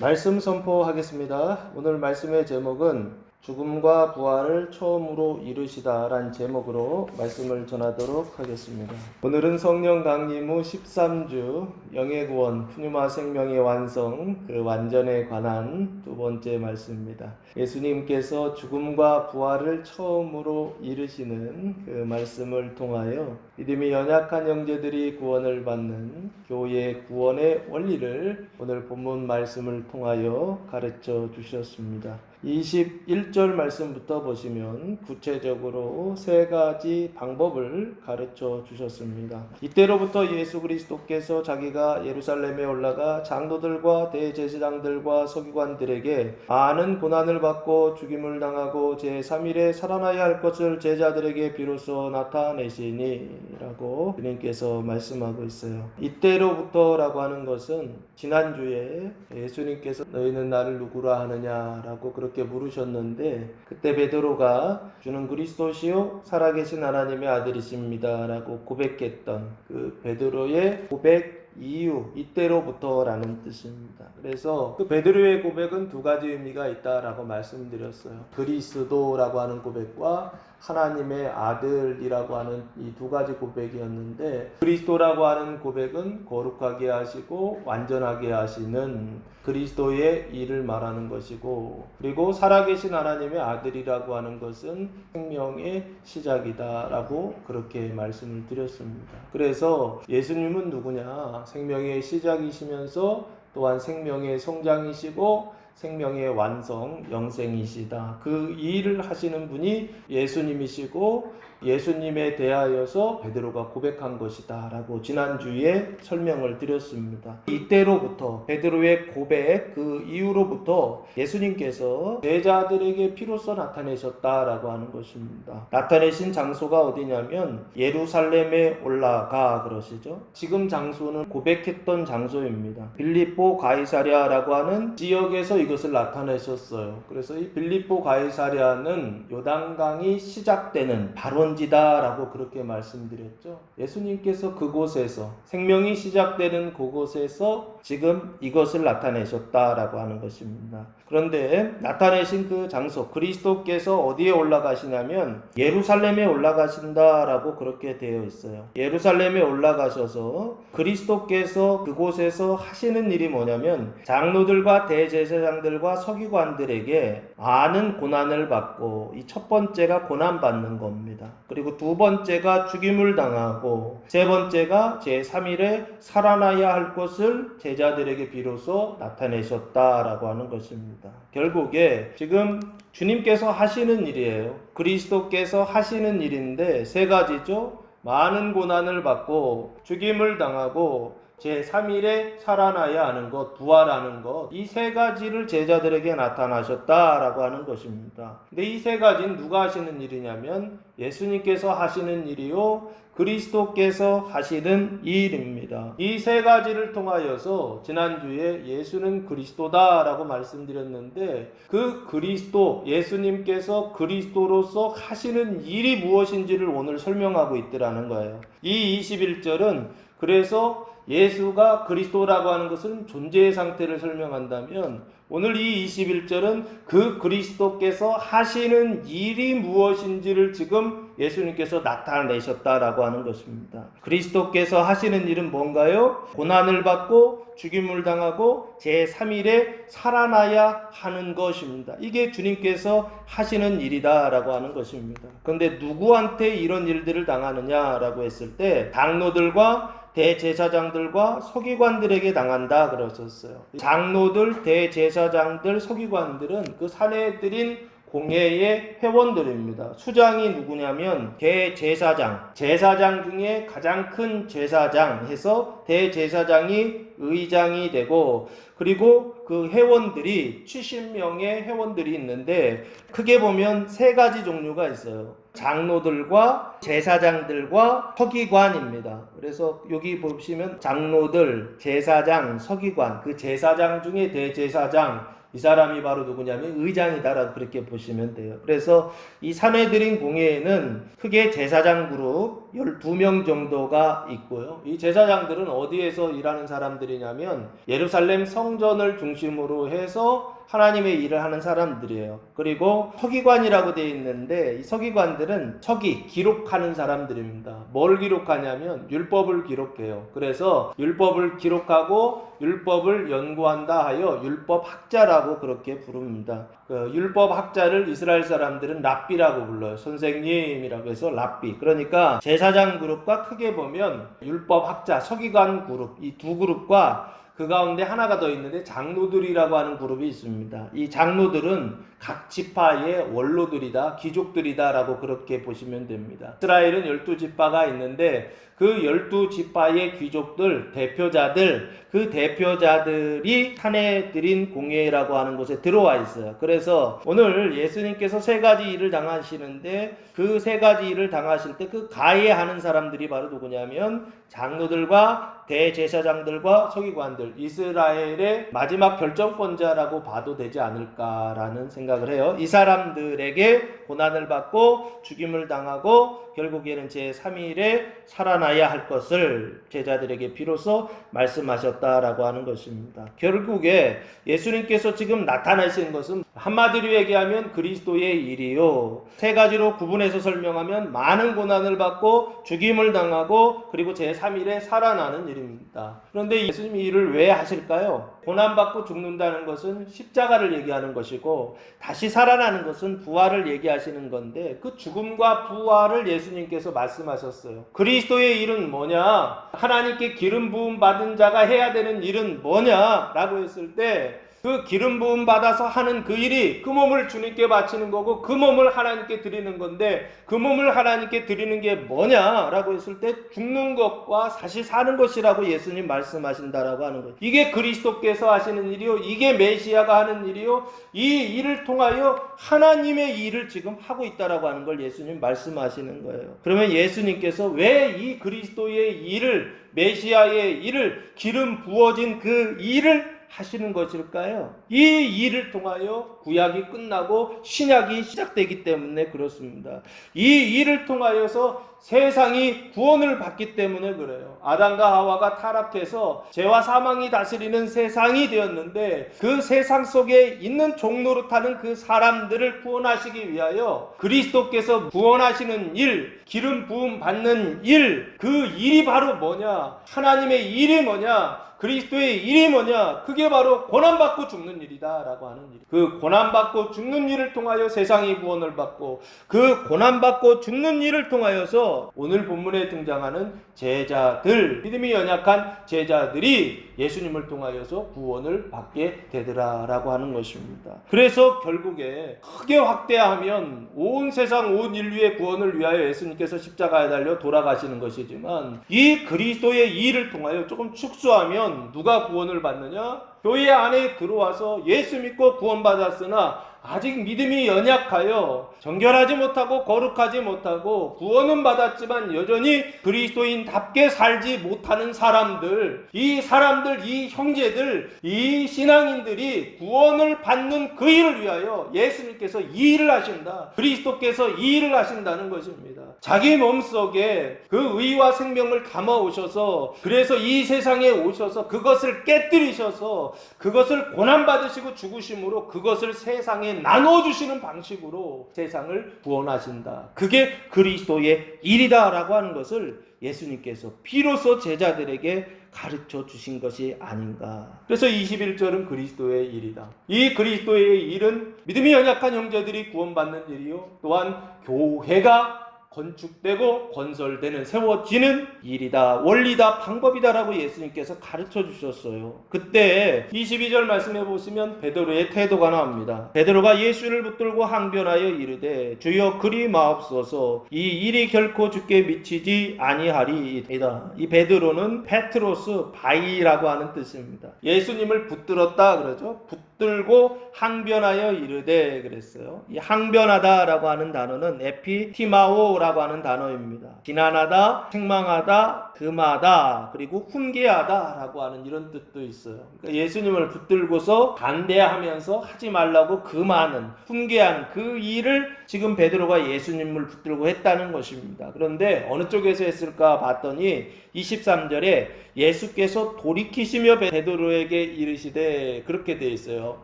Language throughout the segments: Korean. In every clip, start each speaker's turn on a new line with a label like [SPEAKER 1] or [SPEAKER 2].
[SPEAKER 1] 말씀 선포하겠습니다. 오늘 말씀의 제목은 죽음과 부활을 처음으로 이루시다라는 제목으로 말씀을 전하도록 하겠습니다. 오늘은 성령 강림 후 13주 영의 구원, 푸뉴마 생명의 완성, 그 완전에 관한 두 번째 말씀입니다. 예수님께서 죽음과 부활을 처음으로 이루시는 그 말씀을 통하여 믿음이 연약한 형제들이 구원을 받는 교회의 구원의 원리를 오늘 본문 말씀을 통하여 가르쳐 주셨습니다. 21절 말씀부터 보시면 구체적으로 세 가지 방법을 가르쳐 주셨습니다. 이때로부터 예수 그리스도께서 자기가 예루살렘에 올라가 장로들과 대제사장들과 서기관들에게 많은 고난을 받고 죽임을 당하고 제3일에 살아나야 할 것을 제자들에게 비로소 나타내시니 라고 주님께서 말씀하고 있어요. 이때로부터 라고 하는 것은 지난주에 예수님께서 너희는 나를 누구라 하느냐 라고 그렇게 물으셨는데, 그때 베드로가 주는 그리스도시요 살아계신 하나님의 아들이십니다 라고 고백했던 그 베드로의 고백 이유, 이때로부터 라는 뜻입니다. 그래서 그 베드로의 고백은 두 가지 의미가 있다라고 말씀드렸어요. 그리스도라고 하는 고백과 하나님의 아들이라고 하는 이 두 가지 고백이었는데, 그리스도라고 하는 고백은 거룩하게 하시고 완전하게 하시는 그리스도의 일을 말하는 것이고, 그리고 살아계신 하나님의 아들이라고 하는 것은 생명의 시작이다라고 그렇게 말씀을 드렸습니다. 그래서 예수님은 누구냐? 생명의 시작이시면서 또한 생명의 성장이시고 생명의 완성, 영생이시다. 그 일을 하시는 분이 예수님이시고 예수님에 대하여서 베드로가 고백한 것이다 라고 지난주에 설명을 드렸습니다. 이때로부터 베드로의 고백 그 이후로부터 예수님께서 제자들에게 비로소 나타내셨다라고 하는 것입니다. 나타내신 장소가 어디냐면 예루살렘에 올라가 그러시죠. 지금 장소는 고백했던 장소입니다. 빌립보 가이사랴라고 하는 지역에서 이것을 나타내셨어요. 그래서 이 빌립보 가이사랴는 요단강이 시작되는 발원지다라고 그렇게 말씀드렸죠. 예수님께서 그곳에서 생명이 시작되는 그곳에서 지금 이것을 나타내셨다라고 하는 것입니다. 그런데 나타내신 그 장소, 그리스도께서 어디에 올라가시냐면 예루살렘에 올라가신다라고 그렇게 되어 있어요. 예루살렘에 올라가셔서 그리스도께서 그곳에서 하시는 일이 뭐냐면 장로들과 대제사장들과 서기관들에게 많은 고난을 받고, 이 첫 번째가 고난받는 겁니다. 그리고 두 번째가 죽임을 당하고, 세 번째가 제3일에 살아나야 할 것을 제자들에게 비로소 나타내셨다라고 하는 것입니다. 결국에 지금 주님께서 하시는 일이에요. 그리스도께서 하시는 일인데 세 가지죠. 많은 고난을 받고 죽임을 당하고 제3일에 살아나야 하는 것, 부활하는 것, 이 세 가지를 제자들에게 나타나셨다라고 하는 것입니다. 근데 이 세 가지는 누가 하시는 일이냐면 예수님께서 하시는 일이요 그리스도께서 하시는 일입니다. 이 세 가지를 통하여서 지난주에 예수는 그리스도다라고 말씀드렸는데, 그 그리스도, 예수님께서 그리스도로서 하시는 일이 무엇인지를 오늘 설명하고 있더라는 거예요. 이 21절은 그래서 예수가 그리스도라고 하는 것은 존재의 상태를 설명한다면, 오늘 이 21절은 그 그리스도께서 하시는 일이 무엇인지를 지금 예수님께서 나타내셨다라고 하는 것입니다. 그리스도께서 하시는 일은 뭔가요? 고난을 받고 죽임을 당하고 제3일에 살아나야 하는 것입니다. 이게 주님께서 하시는 일이다라고 하는 것입니다. 그런데 누구한테 이런 일들을 당하느냐라고 했을 때 장로들과 대제사장들과 서기관들에게 당한다 그러셨어요. 장로들, 대제사장들, 서기관들은 그 사내들인 공회의 회원들입니다. 수장이 누구냐면 대제사장, 제사장 중에 가장 큰 제사장 해서 대제사장이 의장이 되고, 그리고 그 회원들이 70명의 회원들이 있는데 크게 보면 세 가지 종류가 있어요. 장로들과 제사장들과 서기관입니다. 그래서 여기 보시면 장로들, 제사장, 서기관, 그 제사장 중에 대제사장, 이 사람이 바로 누구냐면 의장이다라고 그렇게 보시면 돼요. 그래서 이 산헤드린 공회에는 크게 제사장 그룹 12명 정도가 있고요. 이 제사장들은 어디에서 일하는 사람들이냐면 예루살렘 성전을 중심으로 해서 하나님의 일을 하는 사람들이에요. 그리고 서기관이라고 되어 있는데 이 서기관들은 서기, 기록하는 사람들입니다. 뭘 기록하냐면 율법을 기록해요. 그래서 율법을 기록하고 율법을 연구한다 하여 율법학자라고 그렇게 부릅니다. 그 율법학자를 이스라엘 사람들은 랍비라고 불러요. 선생님이라고 해서 랍비. 그러니까 제사장 그룹과 크게 보면 율법학자, 서기관 그룹, 이 두 그룹과 그 가운데 하나가 더 있는데 장로들이라고 하는 그룹이 있습니다. 이 장로들은 각 지파의 원로들이다, 귀족들이다 라고 그렇게 보시면 됩니다. 이스라엘은 12지파가 있는데 그 12지파의 귀족들, 대표자들, 그 대표자들이 산헤드린 공회라고 하는 곳에 들어와 있어요. 그래서 오늘 예수님께서 세 가지 일을 당하시는데 그 세 가지 일을 당하실 때 그 가해하는 사람들이 바로 누구냐면 장로들과 대제사장들과 서기관들, 이스라엘의 마지막 결정권자라고 봐도 되지 않을까라는 생각을 해요. 이 사람들에게 고난을 받고 죽임을 당하고 결국에는 제3일에 살아나야 할 것을 제자들에게 비로소 말씀하셨다라고 하는 것입니다. 결국에 예수님께서 지금 나타나신 것은 한마디로 얘기하면 그리스도의 일이요, 세 가지로 구분해서 설명하면 많은 고난을 받고 죽임을 당하고 그리고 제3일에 살아나는 일입니다. 그런데 예수님이 일을 왜 하실까요? 고난받고 죽는다는 것은 십자가를 얘기하는 것이고 다시 살아나는 것은 부활을 얘기하시는 건데 그 죽음과 부활을 예수님께서 말씀하셨어요. 그리스도의 일은 뭐냐? 하나님께 기름 부음 받은 자가 해야 되는 일은 뭐냐? 라고 했을 때 그 기름 부음 받아서 하는 그 일이 그 몸을 주님께 바치는 거고 그 몸을 하나님께 드리는 건데 그 몸을 하나님께 드리는 게 뭐냐라고 했을 때 죽는 것과 다시 사는 것이라고 예수님 말씀하신다라고 하는 거예요. 이게 그리스도께서 하시는 일이요, 이게 메시아가 하는 일이요, 이 일을 통하여 하나님의 일을 지금 하고 있다라고 하는 걸 예수님 말씀하시는 거예요. 그러면 예수님께서 왜 이 그리스도의 일을, 메시아의 일을, 기름 부어진 그 일을 하시는 것일까요? 이 일을 통하여 구약이 끝나고 신약이 시작되기 때문에 그렇습니다. 이 일을 통하여서 세상이 구원을 받기 때문에 그래요. 아담과 하와가 타락해서 죄와 사망이 다스리는 세상이 되었는데 그 세상 속에 있는 종노릇하는 그 사람들을 구원하시기 위하여 그리스도께서 구원하시는 일, 기름 부음 받는 일, 그 일이 바로 뭐냐? 하나님의 일이 뭐냐? 그리스도의 일이 뭐냐? 그게 바로 고난받고 죽는 일이다 라고 하는 일. 그 고난받고 죽는 일을 통하여 세상이 구원을 받고 그 고난받고 죽는 일을 통하여서 오늘 본문에 등장하는 제자들, 믿음이 연약한 제자들이 예수님을 통하여서 구원을 받게 되더라 라고 하는 것입니다. 그래서 결국에 크게 확대하면 온 세상 온 인류의 구원을 위하여 예수님께서 십자가에 달려 돌아가시는 것이지만 이 그리스도의 일을 통하여 조금 축소하면 누가 구원을 받느냐? 교회 안에 들어와서 예수 믿고 구원받았으나 아직 믿음이 연약하여 정결하지 못하고 거룩하지 못하고 구원은 받았지만 여전히 그리스도인답게 살지 못하는 사람들, 이 사람들, 이 형제들, 이 신앙인들이 구원을 받는 그 일을 위하여 예수님께서 이 일을 하신다. 그리스도께서 이 일을 하신다는 것입니다. 자기 몸속에 그 의와 생명을 담아 오셔서 그래서 이 세상에 오셔서 그것을 깨뜨리셔서 그것을 고난받으시고 죽으심으로 그것을 세상에 나눠주시는 방식으로 세상을 구원하신다. 그게 그리스도의 일이다 라고 하는 것을 예수님께서 비로소 제자들에게 가르쳐 주신 것이 아닌가. 그래서 21절은 그리스도의 일이다. 이 그리스도의 일은 믿음이 연약한 형제들이 구원받는 일이요, 또한 교회가 건축되고 건설되는 세워지는 일이다, 원리다, 방법이다라고 예수님께서 가르쳐 주셨어요. 그때 22절 말씀해 보시면 베드로의 태도가 나옵니다. 베드로가 예수를 붙들고 항변하여 이르되 주여 그리 마옵소서, 이 일이 결코 주께 미치지 아니하리이다. 이 베드로는 페트로스 바이라고 하는 뜻입니다. 예수님을 붙들었다 그러죠. 붙들고 항변하여 이르되 그랬어요. 이 항변하다라고 하는 단어는 에피티마오라고 하는 단어입니다. 비난하다, 책망하다, 금하다, 그리고 훈계하다라고 하는 이런 뜻도 있어요. 그러니까 예수님을 붙들고서 반대하면서 하지 말라고 금하는, 훈계하는 그 일을 지금 베드로가 예수님을 붙들고 했다는 것입니다. 그런데 어느 쪽에서 했을까 봤더니 23절에 예수께서 돌이키시며 베드로에게 이르시되, 그렇게 되어 있어요.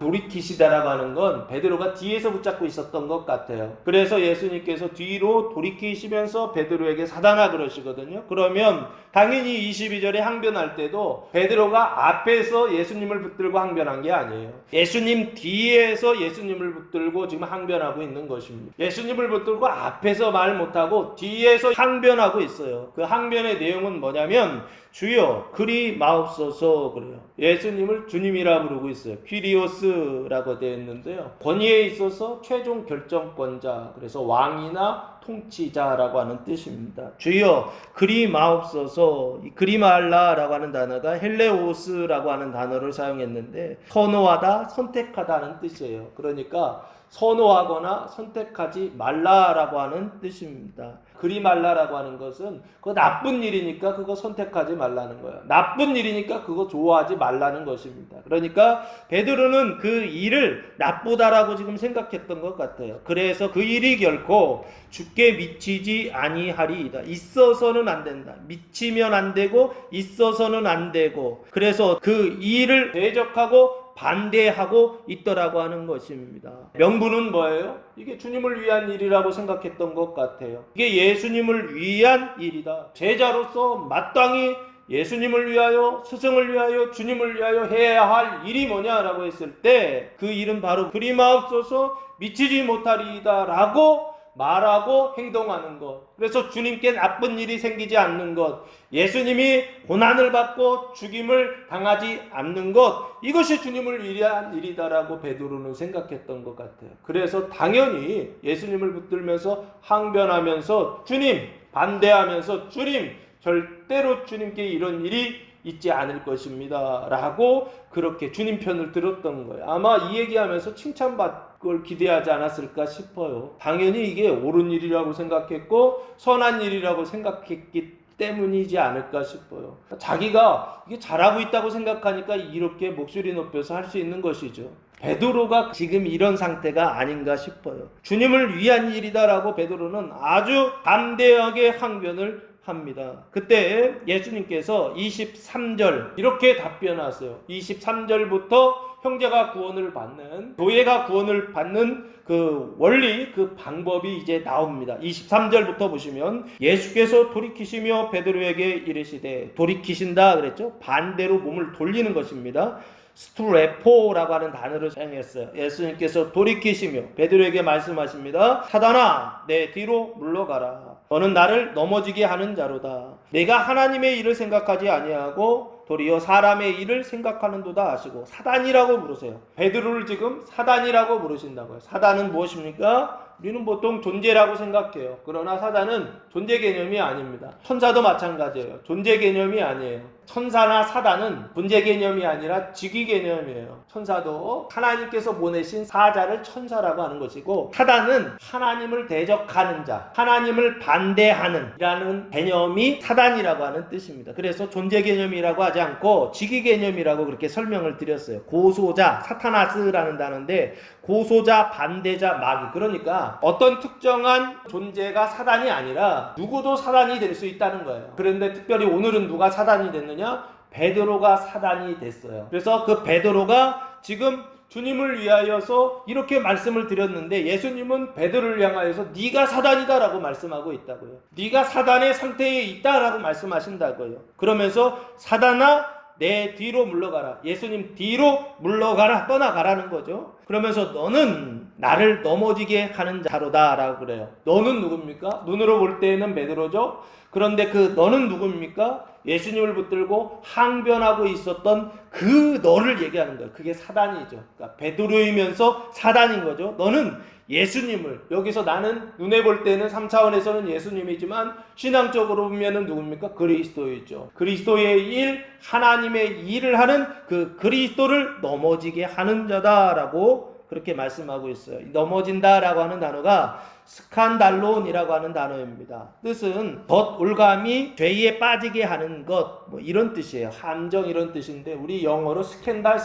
[SPEAKER 1] 돌이키시다라고 하는 건 베드로가 뒤에서 붙잡고 있었던 것 같아요. 그래서 예수님께서 뒤로 돌이키시면서 베드로에게 사단아 그러시거든요. 그러면 당연히 22절에 항변할 때도 베드로가 앞에서 예수님을 붙들고 항변한 게 아니에요. 예수님 뒤에서 예수님을 붙들고 지금 항변하고 있는 것입니다. 예수님을 붙들고 앞에서 말 못하고 뒤에서 항변하고 있어요. 그 항변의 내용은 뭐냐면 주여 그리 마옵소서 그래요. 예수님을 주님이라 부르고 있어요. 퀴리오스라고 되어 있는데요. 권위에 있어서 최종 결정권자, 그래서 왕이나 통치자라고 하는 뜻입니다. 주여 그리 마옵소서, 이 그리 말라라고 하는 단어가 헬레오스라고 하는 단어를 사용했는데 선호하다, 선택하다는 뜻이에요. 그러니까 선호하거나 선택하지 말라라고 하는 뜻입니다. 그리 말라라고 하는 것은 그거 나쁜 일이니까 그거 선택하지 말라는 거예요. 나쁜 일이니까 그거 좋아하지 말라는 것입니다. 그러니까 베드로는 그 일을 나쁘다라고 지금 생각했던 것 같아요. 그래서 그 일이 결코 주께 미치지 아니하리이다. 있어서는 안 된다. 미치면 안 되고 있어서는 안 되고, 그래서 그 일을 대적하고 반대하고 있더라고 하는 것입니다. 명분은 뭐예요? 이게 주님을 위한 일이라고 생각했던 것 같아요. 이게 예수님을 위한 일이다. 제자로서 마땅히 예수님을 위하여, 스승을 위하여, 주님을 위하여 해야 할 일이 뭐냐라고 했을 때 그 일은 바로 그리 마옵소서 미치지 못하리이다 라고 말하고 행동하는 것. 그래서 주님께 나쁜 일이 생기지 않는 것, 예수님이 고난을 받고 죽임을 당하지 않는 것, 이것이 주님을 위한 일이다라고 베드로는 생각했던 것 같아요. 그래서 당연히 예수님을 붙들면서 항변하면서 주님, 반대하면서 주님, 절대로 주님께 이런 일이 있지 않을 것입니다 라고 그렇게 주님 편을 들었던 거예요. 아마 이 얘기하면서 칭찬받을 걸 기대하지 않았을까 싶어요. 당연히 이게 옳은 일이라고 생각했고 선한 일이라고 생각했기 때문이지 않을까 싶어요. 자기가 이게 잘하고 있다고 생각하니까 이렇게 목소리 높여서 할 수 있는 것이죠. 베드로가 지금 이런 상태가 아닌가 싶어요. 주님을 위한 일이다라고 베드로는 아주 담대하게 항변을 합니다. 그때 예수님께서 23절 이렇게 답변하세요. 23절부터 형제가 구원을 받는, 교회가 구원을 받는 그 원리, 그 방법이 이제 나옵니다. 23절부터 보시면 예수께서 돌이키시며 베드로에게 이르시되, 돌이키신다 그랬죠? 반대로 몸을 돌리는 것입니다. 스트레포라고 하는 단어를 사용했어요. 예수님께서 돌이키시며 베드로에게 말씀하십니다. 사단아, 내 뒤로 물러가라. 너는 나를 넘어지게 하는 자로다. 내가 하나님의 일을 생각하지 아니하고 도리어 사람의 일을 생각하는도다 하시고, 사단이라고 부르세요. 베드로를 지금 사단이라고 부르신다고요. 사단은 무엇입니까? 우리는 보통 존재라고 생각해요. 그러나 사단은 존재 개념이 아닙니다. 천사도 마찬가지예요. 존재 개념이 아니에요. 천사나 사단은 존재 개념이 아니라 직위 개념이에요. 천사도 하나님께서 보내신 사자를 천사라고 하는 것이고, 사단은 하나님을 대적하는 자, 하나님을 반대하는 이라는 개념이 사단이라고 하는 뜻입니다. 그래서 존재 개념이라고 하지 않고 직위 개념이라고 그렇게 설명을 드렸어요. 고소자, 사타나스라는 단어인데 고소자, 반대자, 마귀. 그러니까 어떤 특정한 존재가 사단이 아니라 누구도 사단이 될 수 있다는 거예요. 그런데 특별히 오늘은 누가 사단이 됐느냐? 베드로가 사단이 됐어요. 그래서 그 베드로가 지금 주님을 위하여서 이렇게 말씀을 드렸는데, 예수님은 베드로를 향하여서 네가 사단이다 라고 말씀하고 있다고요. 네가 사단의 상태에 있다 라고 말씀하신다고요. 그러면서 사단아 내 뒤로 물러가라. 예수님 뒤로 물러가라. 떠나가라는 거죠. 그러면서 너는 나를 넘어지게 하는 자로다 라고 그래요. 너는 누굽니까? 눈으로 볼 때는 베드로죠. 그런데 그 너는 누굽니까? 예수님을 붙들고 항변하고 있었던 그 너를 얘기하는 거예요. 그게 사단이죠. 그러니까 베드로이면서 사단인 거죠. 너는 예수님을, 여기서 나는 눈에 볼 때는 3차원에서는 예수님이지만 신앙적으로 보면은 누굽니까? 그리스도이죠. 그리스도의 일, 하나님의 일을 하는 그 그리스도를 넘어지게 하는 자다라고 그렇게 말씀하고 있어요. 넘어진다라고 하는 단어가 스칸달론이라고 하는 단어입니다. 뜻은 덧올감이 죄에 빠지게 하는 것, 뭐 이런 뜻이에요. 함정 이런 뜻인데 우리 영어로 스캔달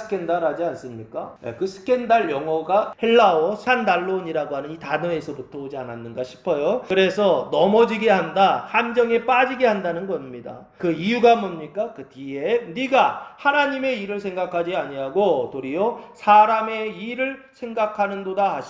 [SPEAKER 1] 하지 않습니까? 그 스캔달 영어가 헬라어 스칸달론이라고 하는 이 단어에서부터 오지 않았는가 싶어요. 그래서 넘어지게 한다, 함정에 빠지게 한다는 겁니다. 그 이유가 뭡니까? 그 뒤에 네가 하나님의 일을 생각하지 아니하고 도리어 사람의 일을 생각하는도다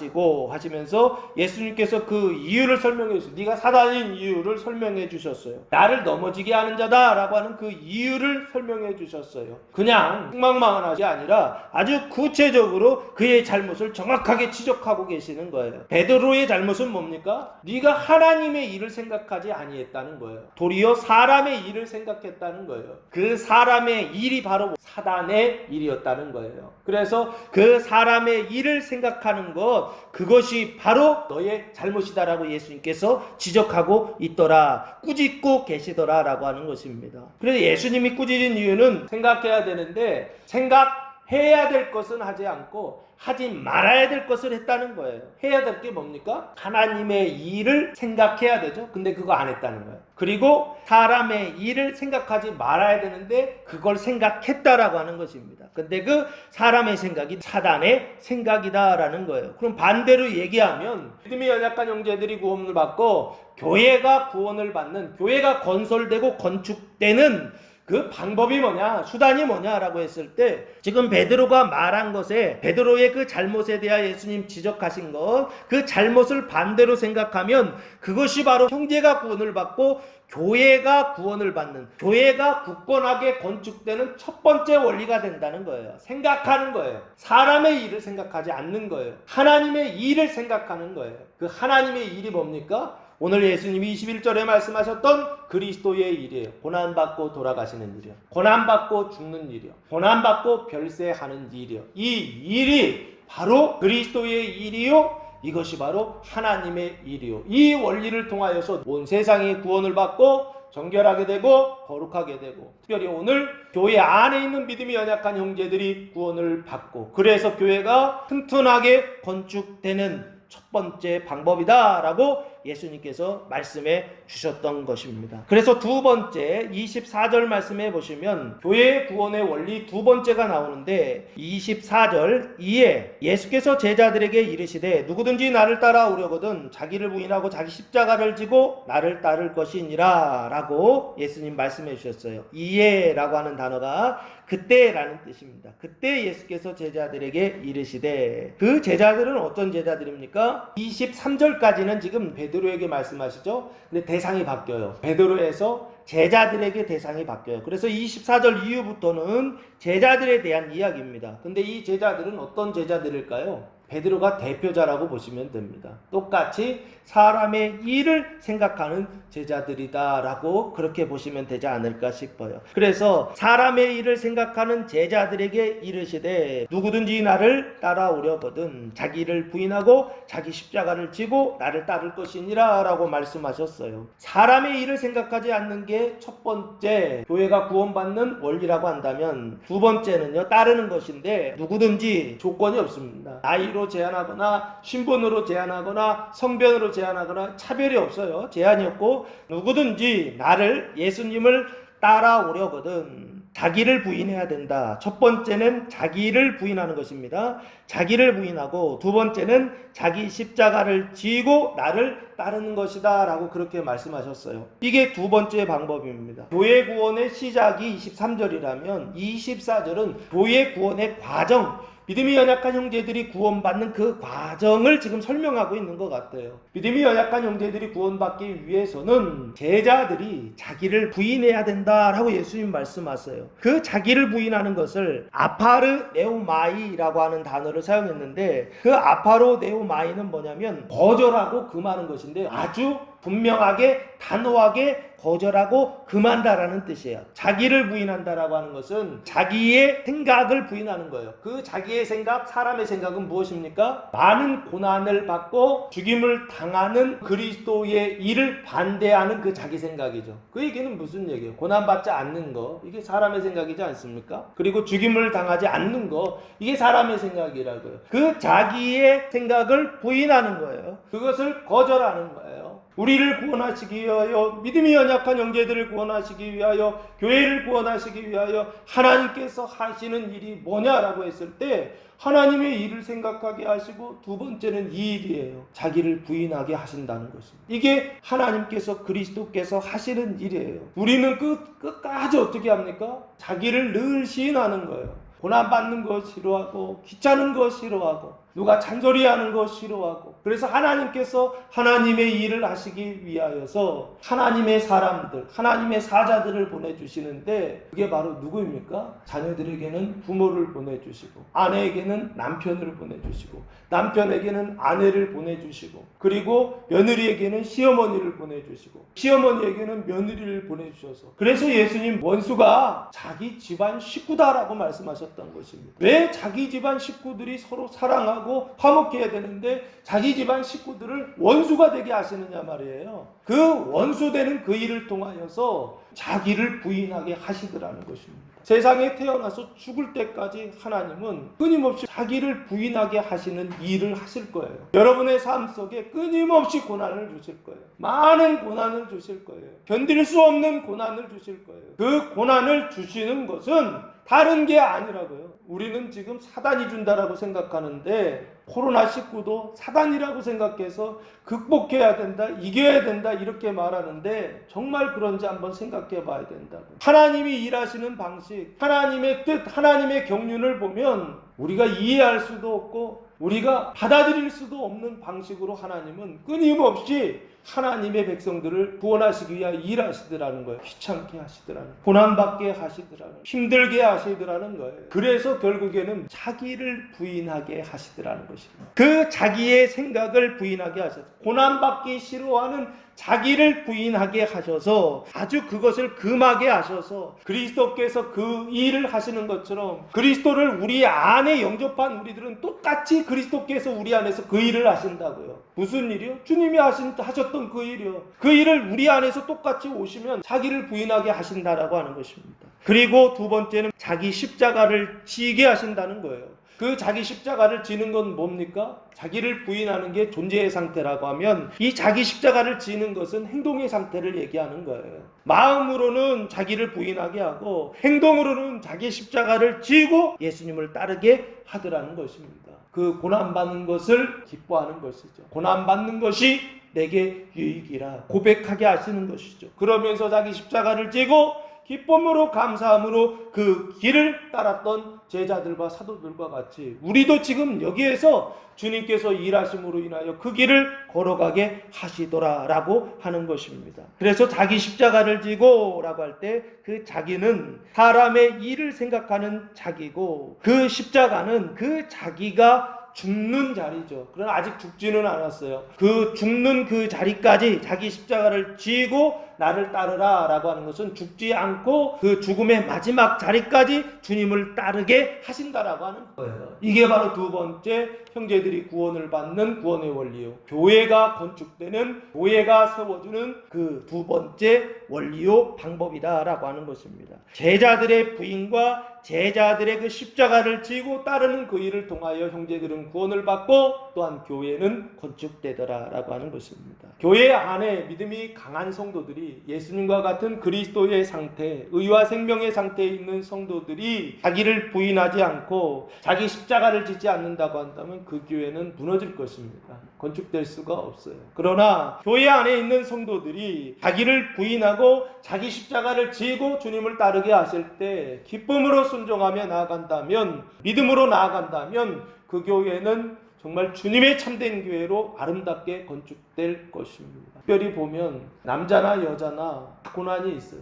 [SPEAKER 1] 하시면서 예수님께서 그 이유를 설명해 주셨어요. 네가 사단인 이유를 설명해 주셨어요. 나를 넘어지게 하는 자다라고 하는 그 이유를 설명해 주셨어요. 그냥 흥망망한 것이 아니라 아주 구체적으로 그의 잘못을 정확하게 지적하고 계시는 거예요. 베드로의 잘못은 뭡니까? 네가 하나님의 일을 생각하지 아니했다는 거예요. 도리어 사람의 일을 생각했다는 거예요. 그 사람의 일이 바로 사단의 일이었다는 거예요. 그래서 그 사람의 일을 생각하는 것, 그것이 바로 너의 잘못이다라고 예수님께서 지적하고 있더라, 꾸짖고 계시더라라고 하는 것입니다. 그래서 예수님이 꾸짖은 이유는 생각해야 되는데 생각해야 될 것은 하지 않고 하지 말아야 될 것을 했다는 거예요. 해야 될 게 뭡니까? 하나님의 일을 생각해야 되죠. 근데 그거 안 했다는 거예요. 그리고 사람의 일을 생각하지 말아야 되는데 그걸 생각했다라고 하는 것입니다. 근데 그 사람의 생각이 사단의 생각이다라는 거예요. 그럼 반대로 얘기하면 믿음이 연약한 형제들이 구원을 받고 교회가 구원을 받는, 교회가 건설되고 건축되는 그 방법이 뭐냐, 수단이 뭐냐라고 했을 때 지금 베드로가 말한 것에, 베드로의 그 잘못에 대하여 예수님 지적하신 것, 그 잘못을 반대로 생각하면 그것이 바로 형제가 구원을 받고 교회가 구원을 받는, 교회가 굳건하게 건축되는 첫 번째 원리가 된다는 거예요. 생각하는 거예요. 사람의 일을 생각하지 않는 거예요. 하나님의 일을 생각하는 거예요. 그 하나님의 일이 뭡니까? 오늘 예수님이 21절에 말씀하셨던 그리스도의 일이에요. 고난받고 돌아가시는 일이요. 고난받고 죽는 일이요. 고난받고 별세하는 일이요. 이 일이 바로 그리스도의 일이요. 이것이 바로 하나님의 일이요. 이 원리를 통하여서 온 세상이 구원을 받고 정결하게 되고 거룩하게 되고, 특별히 오늘 교회 안에 있는 믿음이 연약한 형제들이 구원을 받고, 그래서 교회가 튼튼하게 건축되는 첫 번째 방법이다라고 예수님께서 말씀해 주셨던 것입니다. 그래서 두 번째 24절 말씀해 보시면 교회의 구원의 원리 두 번째가 나오는데, 24절 이에 예수께서 제자들에게 이르시되 누구든지 나를 따라오려거든 자기를 부인하고 자기 십자가를 지고 나를 따를 것이니라 라고 예수님 말씀해 주셨어요. 이에 라고 하는 단어가 그때라는 뜻입니다. 그때 예수께서 제자들에게 이르시되, 그 제자들은 어떤 제자들입니까? 23절까지는 지금 베드로에게 말씀하시죠. 근데 대상이 바뀌어요. 베드로에서 제자들에게 대상이 바뀌어요. 그래서 24절 이후부터는 제자들에 대한 이야기입니다. 근데 이 제자들은 어떤 제자들일까요? 베드로가 대표자라고 보시면 됩니다. 똑같이 사람의 일을 생각하는 제자들이다라고 그렇게 보시면 되지 않을까 싶어요. 그래서 사람의 일을 생각하는 제자들에게 이르시되 누구든지 나를 따라오려거든 자기를 부인하고 자기 십자가를 지고 나를 따를 것이니라 라고 말씀하셨어요. 사람의 일을 생각하지 않는 게 첫 번째 교회가 구원받는 원리라고 한다면, 두 번째는요 따르는 것인데, 누구든지 조건이 없습니다. 나이로 제한하거나 신분으로 제한하거나 성별으로 제한하거나 차별이 없어요. 제한이 없고 누구든지 나를, 예수님을 따라오려거든 자기를 부인해야 된다. 첫 번째는 자기를 부인하는 것입니다. 자기를 부인하고 두 번째는 자기 십자가를 지고 나를 따르는 것이다 라고 그렇게 말씀하셨어요. 이게 두 번째 방법입니다. 교회 구원의 시작이 23절이라면 24절은 교회 구원의 과정, 믿음이 연약한 형제들이 구원받는 그 과정을 지금 설명하고 있는 것 같아요. 믿음이 연약한 형제들이 구원받기 위해서는 제자들이 자기를 부인해야 된다라고 예수님 말씀하세요. 그 자기를 부인하는 것을 아파르네오마이라고 하는 단어를 사용했는데, 그 아파르네오마이는 뭐냐면 거절하고 금하는 것인데, 아주 분명하게 단호하게 거절하고 금한다라는 뜻이에요. 자기를 부인한다라고 하는 것은 자기의 생각을 부인하는 거예요. 그 자기의 생각, 사람의 생각은 무엇입니까? 많은 고난을 받고 죽임을 당하는 그리스도의 일을 반대하는 그 자기 생각이죠. 그 얘기는 무슨 얘기예요? 고난받지 않는 거, 이게 사람의 생각이지 않습니까? 그리고 죽임을 당하지 않는 거, 이게 사람의 생각이라고요. 그 자기의 생각을 부인하는 거예요. 그것을 거절하는 거예요. 우리를 구원하시기 위하여, 믿음이 연약한 형제들을 구원하시기 위하여, 교회를 구원하시기 위하여 하나님께서 하시는 일이 뭐냐라고 했을 때, 하나님의 일을 생각하게 하시고, 두 번째는 이 일이에요. 자기를 부인하게 하신다는 것입니다. 이게 하나님께서, 그리스도께서 하시는 일이에요. 우리는 끝까지 어떻게 합니까? 자기를 늘 시인하는 거예요. 고난받는 거 싫어하고, 귀찮은 거 싫어하고, 누가 잔소리하는 거 싫어하고. 그래서 하나님께서 하나님의 일을 하시기 위하여서 하나님의 사람들, 하나님의 사자들을 보내주시는데, 그게 바로 누구입니까? 자녀들에게는 부모를 보내주시고, 아내에게는 남편을 보내주시고, 남편에게는 아내를 보내주시고, 그리고 며느리에게는 시어머니를 보내주시고, 시어머니에게는 며느리를 보내주셔서, 그래서 예수님 원수가 자기 집안 식구다라고 말씀하셨던 것입니다. 왜 자기 집안 식구들이 서로 사랑하고 화목해야 되는데 자기 집안 식구들을 원수가 되게 하시느냐 말이에요. 그 원수되는 그 일을 통하여서 자기를 부인하게 하시더라는 것입니다. 세상에 태어나서 죽을 때까지 하나님은 끊임없이 자기를 부인하게 하시는 일을 하실 거예요. 여러분의 삶 속에 끊임없이 고난을 주실 거예요. 많은 고난을 주실 거예요. 견딜 수 없는 고난을 주실 거예요. 그 고난을 주시는 것은 다른 게 아니라고요. 우리는 지금 사단이 준다라고 생각하는데, 코로나19도 사단이라고 생각해서 극복해야 된다, 이겨야 된다 이렇게 말하는데, 정말 그런지 한번 생각해 봐야 된다고. 하나님이 일하시는 방식, 하나님의 뜻, 하나님의 경륜을 보면 우리가 이해할 수도 없고 우리가 받아들일 수도 없는 방식으로 하나님은 끊임없이 하나님의 백성들을 구원하시기 위하여 일하시더라는 거예요. 귀찮게 하시더라는 거예요. 고난받게 하시더라는 거예요. 힘들게 하시더라는 거예요. 그래서 결국에는 자기를 부인하게 하시더라는 것입니다. 그 자기의 생각을 부인하게 하셔서, 고난받기 싫어하는 자기를 부인하게 하셔서, 아주 그것을 금하게 하셔서, 그리스도께서 그 일을 하시는 것처럼 그리스도를 우리 안에 영접한 우리들은 똑같이 그리스도께서 우리 안에서 그 일을 하신다고요. 무슨 일이요? 주님이 하셨던 그 일이요. 그 일을 우리 안에서 똑같이 오시면 자기를 부인하게 하신다라고 하는 것입니다. 그리고 두 번째는 자기 십자가를 지게 하신다는 거예요. 그 자기 십자가를 지는 건 뭡니까? 자기를 부인하는 게 존재의 상태라고 하면, 이 자기 십자가를 지는 것은 행동의 상태를 얘기하는 거예요. 마음으로는 자기를 부인하게 하고 행동으로는 자기 십자가를 지고 예수님을 따르게 하더라는 것입니다. 그 고난받는 것을 기뻐하는 것이죠. 고난받는 것이 내게 유익이라 고백하게 하시는 것이죠. 그러면서 자기 십자가를 지고 기쁨으로 감사함으로 그 길을 따랐던 제자들과 사도들과 같이 우리도 지금 여기에서 주님께서 일하심으로 인하여 그 길을 걸어가게 하시더라라고 하는 것입니다. 그래서 자기 십자가를 지고 라고 할 때 그 자기는 사람의 일을 생각하는 자기고, 그 십자가는 그 자기가 죽는 자리죠. 그러나 아직 죽지는 않았어요. 그 죽는 그 자리까지 자기 십자가를 지고 나를 따르라 라고 하는 것은 죽지 않고 그 죽음의 마지막 자리까지 주님을 따르게 하신다라고 하는 거예요. 이게 바로 두 번째 형제들이 구원을 받는 구원의 원리요. 교회가 건축되는, 교회가 세워주는 그 두 번째 원리요 방법이다라고 하는 것입니다. 제자들의 부인과 제자들의 그 십자가를 지고 따르는 그 일을 통하여 형제들은 구원을 받고 또한 교회는 건축되더라라고 하는 것입니다. 교회 안에 믿음이 강한 성도들이 성도들이, 예수님과 같은 그리스도의 상태, 의와 생명의 상태에 있는 성도들이 자기를 부인하지 않고 자기 십자가를 지지 않는다고 한다면 그 교회는 무너질 것입니다. 건축될 수가 없어요. 그러나 교회 안에 있는 성도들이 자기를 부인하고 자기 십자가를 지고 주님을 따르게 하실 때 기쁨으로 순종하며 나아간다면, 믿음으로 나아간다면 그 교회는 정말 주님의 참된 교회로 아름답게 건축될 것입니다. 특별히 보면 남자나 여자나 고난이 있어요.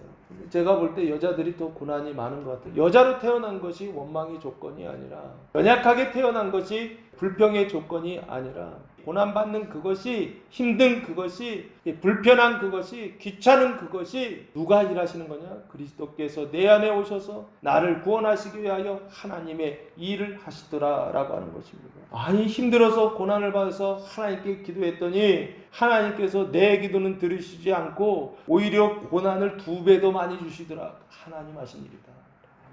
[SPEAKER 1] 제가 볼 때 여자들이 더 고난이 많은 것 같아요. 여자로 태어난 것이 원망의 조건이 아니라, 연약하게 태어난 것이 불평의 조건이 아니라, 고난받는 그것이, 힘든 그것이, 불편한 그것이, 귀찮은 그것이 누가 일하시는 거냐? 그리스도께서 내 안에 오셔서 나를 구원하시기 위하여 하나님의 일을 하시더라라고 하는 것입니다. 아니, 힘들어서 고난을 받아서 하나님께 기도했더니 하나님께서 내 기도는 들으시지 않고 오히려 고난을 2배 더 많이 주시더라. 하나님 하신 일이다.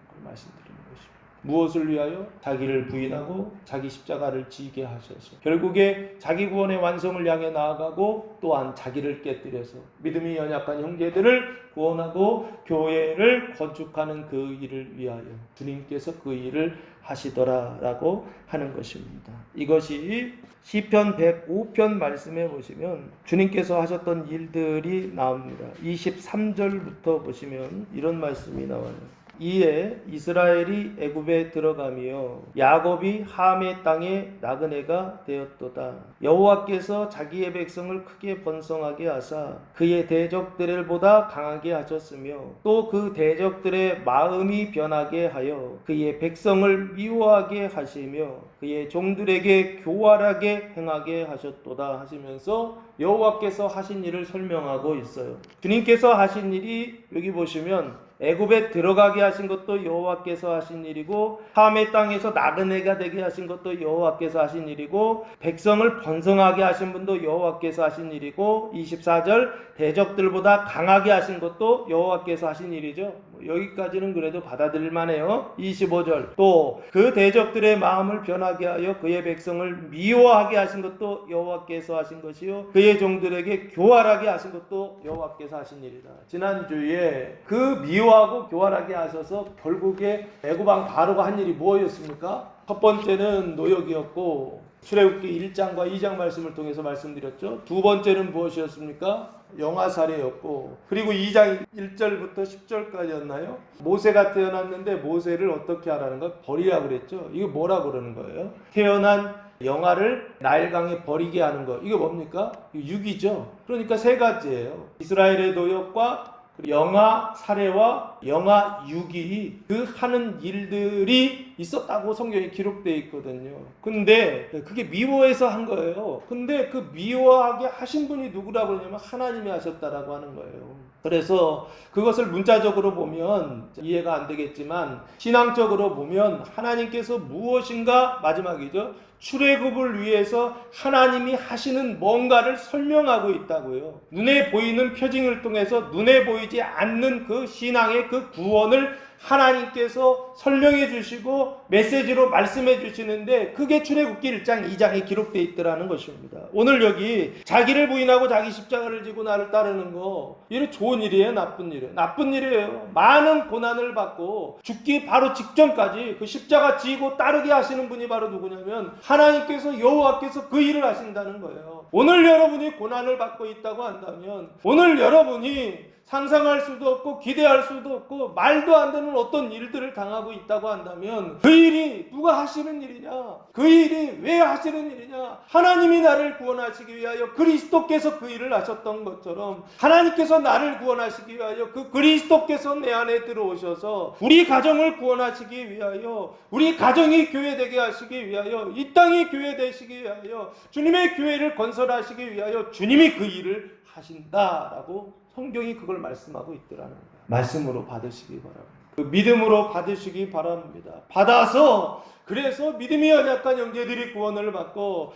[SPEAKER 1] 그걸 말씀드리는 것입니다. 무엇을 위하여? 자기를 부인하고 자기 십자가를 지게 하셔서 결국에 자기 구원의 완성을 향해 나아가고, 또한 자기를 깨뜨려서 믿음이 연약한 형제들을 구원하고 교회를 건축하는 그 일을 위하여 주님께서 그 일을 하시더라라고 하는 것입니다. 이것이 시편 105편 말씀에 보시면 주님께서 하셨던 일들이 나옵니다. 23절부터 보시면 이런 말씀이 나와요. 이에 이스라엘이 애굽에 들어가며 야곱이 함의 땅에 나그네가 되었도다. 여호와께서 자기의 백성을 크게 번성하게 하사 그의 대적들보다 강하게 하셨으며, 또 그 대적들의 마음이 변하게 하여 그의 백성을 미워하게 하시며 그의 종들에게 교활하게 행하게 하셨도다 하시면서 여호와께서 하신 일을 설명하고 있어요. 주님께서 하신 일이 여기 보시면 애굽에 들어가게 하신 것도 여호와께서 하신 일이고, 함의 땅에서 나그네가 되게 하신 것도 여호와께서 하신 일이고, 백성을 번성하게 하신 분도 여호와께서 하신 일이고, 24절 대적들보다 강하게 하신 것도 여호와께서 하신 일이죠. 여기까지는 그래도 받아들일 만해요. 25절 또 그 대적들의 마음을 변하게 하여 그의 백성을 미워하게 하신 것도 여호와께서 하신 것이요, 그의 종들에게 교활하게 하신 것도 여호와께서 하신 일이다. 지난주에 그 미워하고 교활하게 하셔서 결국에 애굽 왕 바로가 한 일이 무엇이었습니까? 첫 번째는 노역이었고, 출애굽기 1장과 2장 말씀을 통해서 말씀드렸죠. 두 번째는 무엇이었습니까? 영아살해였고, 그리고 2장 1절부터 10절까지였나요? 모세가 태어났는데 모세를 어떻게 하라는 거? 버리라고 그랬죠. 이거 뭐라고 그러는 거예요? 태어난 영아를 나일강에 버리게 하는 거. 이거 뭡니까? 이거 육이죠. 그러니까 세 가지예요. 이스라엘의 노역과 영아 살해와 영아 유기, 그 하는 일들이 있었다고 성경에 기록되어 있거든요. 근데 그게 미워해서 한 거예요. 근데 그 미워하게 하신 분이 누구라고 그러냐면 하나님이 하셨다라고 하는 거예요. 그래서 그것을 문자적으로 보면 이해가 안 되겠지만, 신앙적으로 보면 하나님께서 무엇인가, 마지막이죠, 출애굽을 위해서 하나님이 하시는 뭔가를 설명하고 있다고요. 눈에 보이는 표징을 통해서 눈에 보이지 않는 그 신앙의 그 구원을 하나님께서 설명해 주시고 메시지로 말씀해 주시는데, 그게 출애굽기 1장 2장에 기록되어 있더라는 것입니다. 오늘 여기 자기를 부인하고 자기 십자가를 지고 나를 따르는 거, 이게 좋은 일이에요, 나쁜 일이에요? 나쁜 일이에요. 많은 고난을 받고 죽기 바로 직전까지 그 십자가 지고 따르게 하시는 분이 바로 누구냐면 하나님께서, 여호와께서 그 일을 하신다는 거예요. 오늘 여러분이 고난을 받고 있다고 한다면, 오늘 여러분이 상상할 수도 없고 기대할 수도 없고 말도 안 되는 어떤 일들을 당하고 있다고 한다면, 그 일이 누가 하시는 일이냐? 그 일이 왜 하시는 일이냐? 하나님이 나를 구원하시기 위하여 그리스도께서 그 일을 하셨던 것처럼, 하나님께서 나를 구원하시기 위하여 그 그리스도께서 내 안에 들어오셔서 우리 가정을 구원하시기 위하여, 우리 가정이 교회되게 하시기 위하여, 이 땅이 교회되시기 위하여, 주님의 교회를 건설하시기 위하여 주님이 그 일을 하신다라고 성경이 그걸 말씀하고 있더라는 거예요. 말씀으로 받으시기 바랍니다. 그 믿음으로 받으시기 바랍니다. 받아서 그래서 믿음이 연약한 형제들이 구원을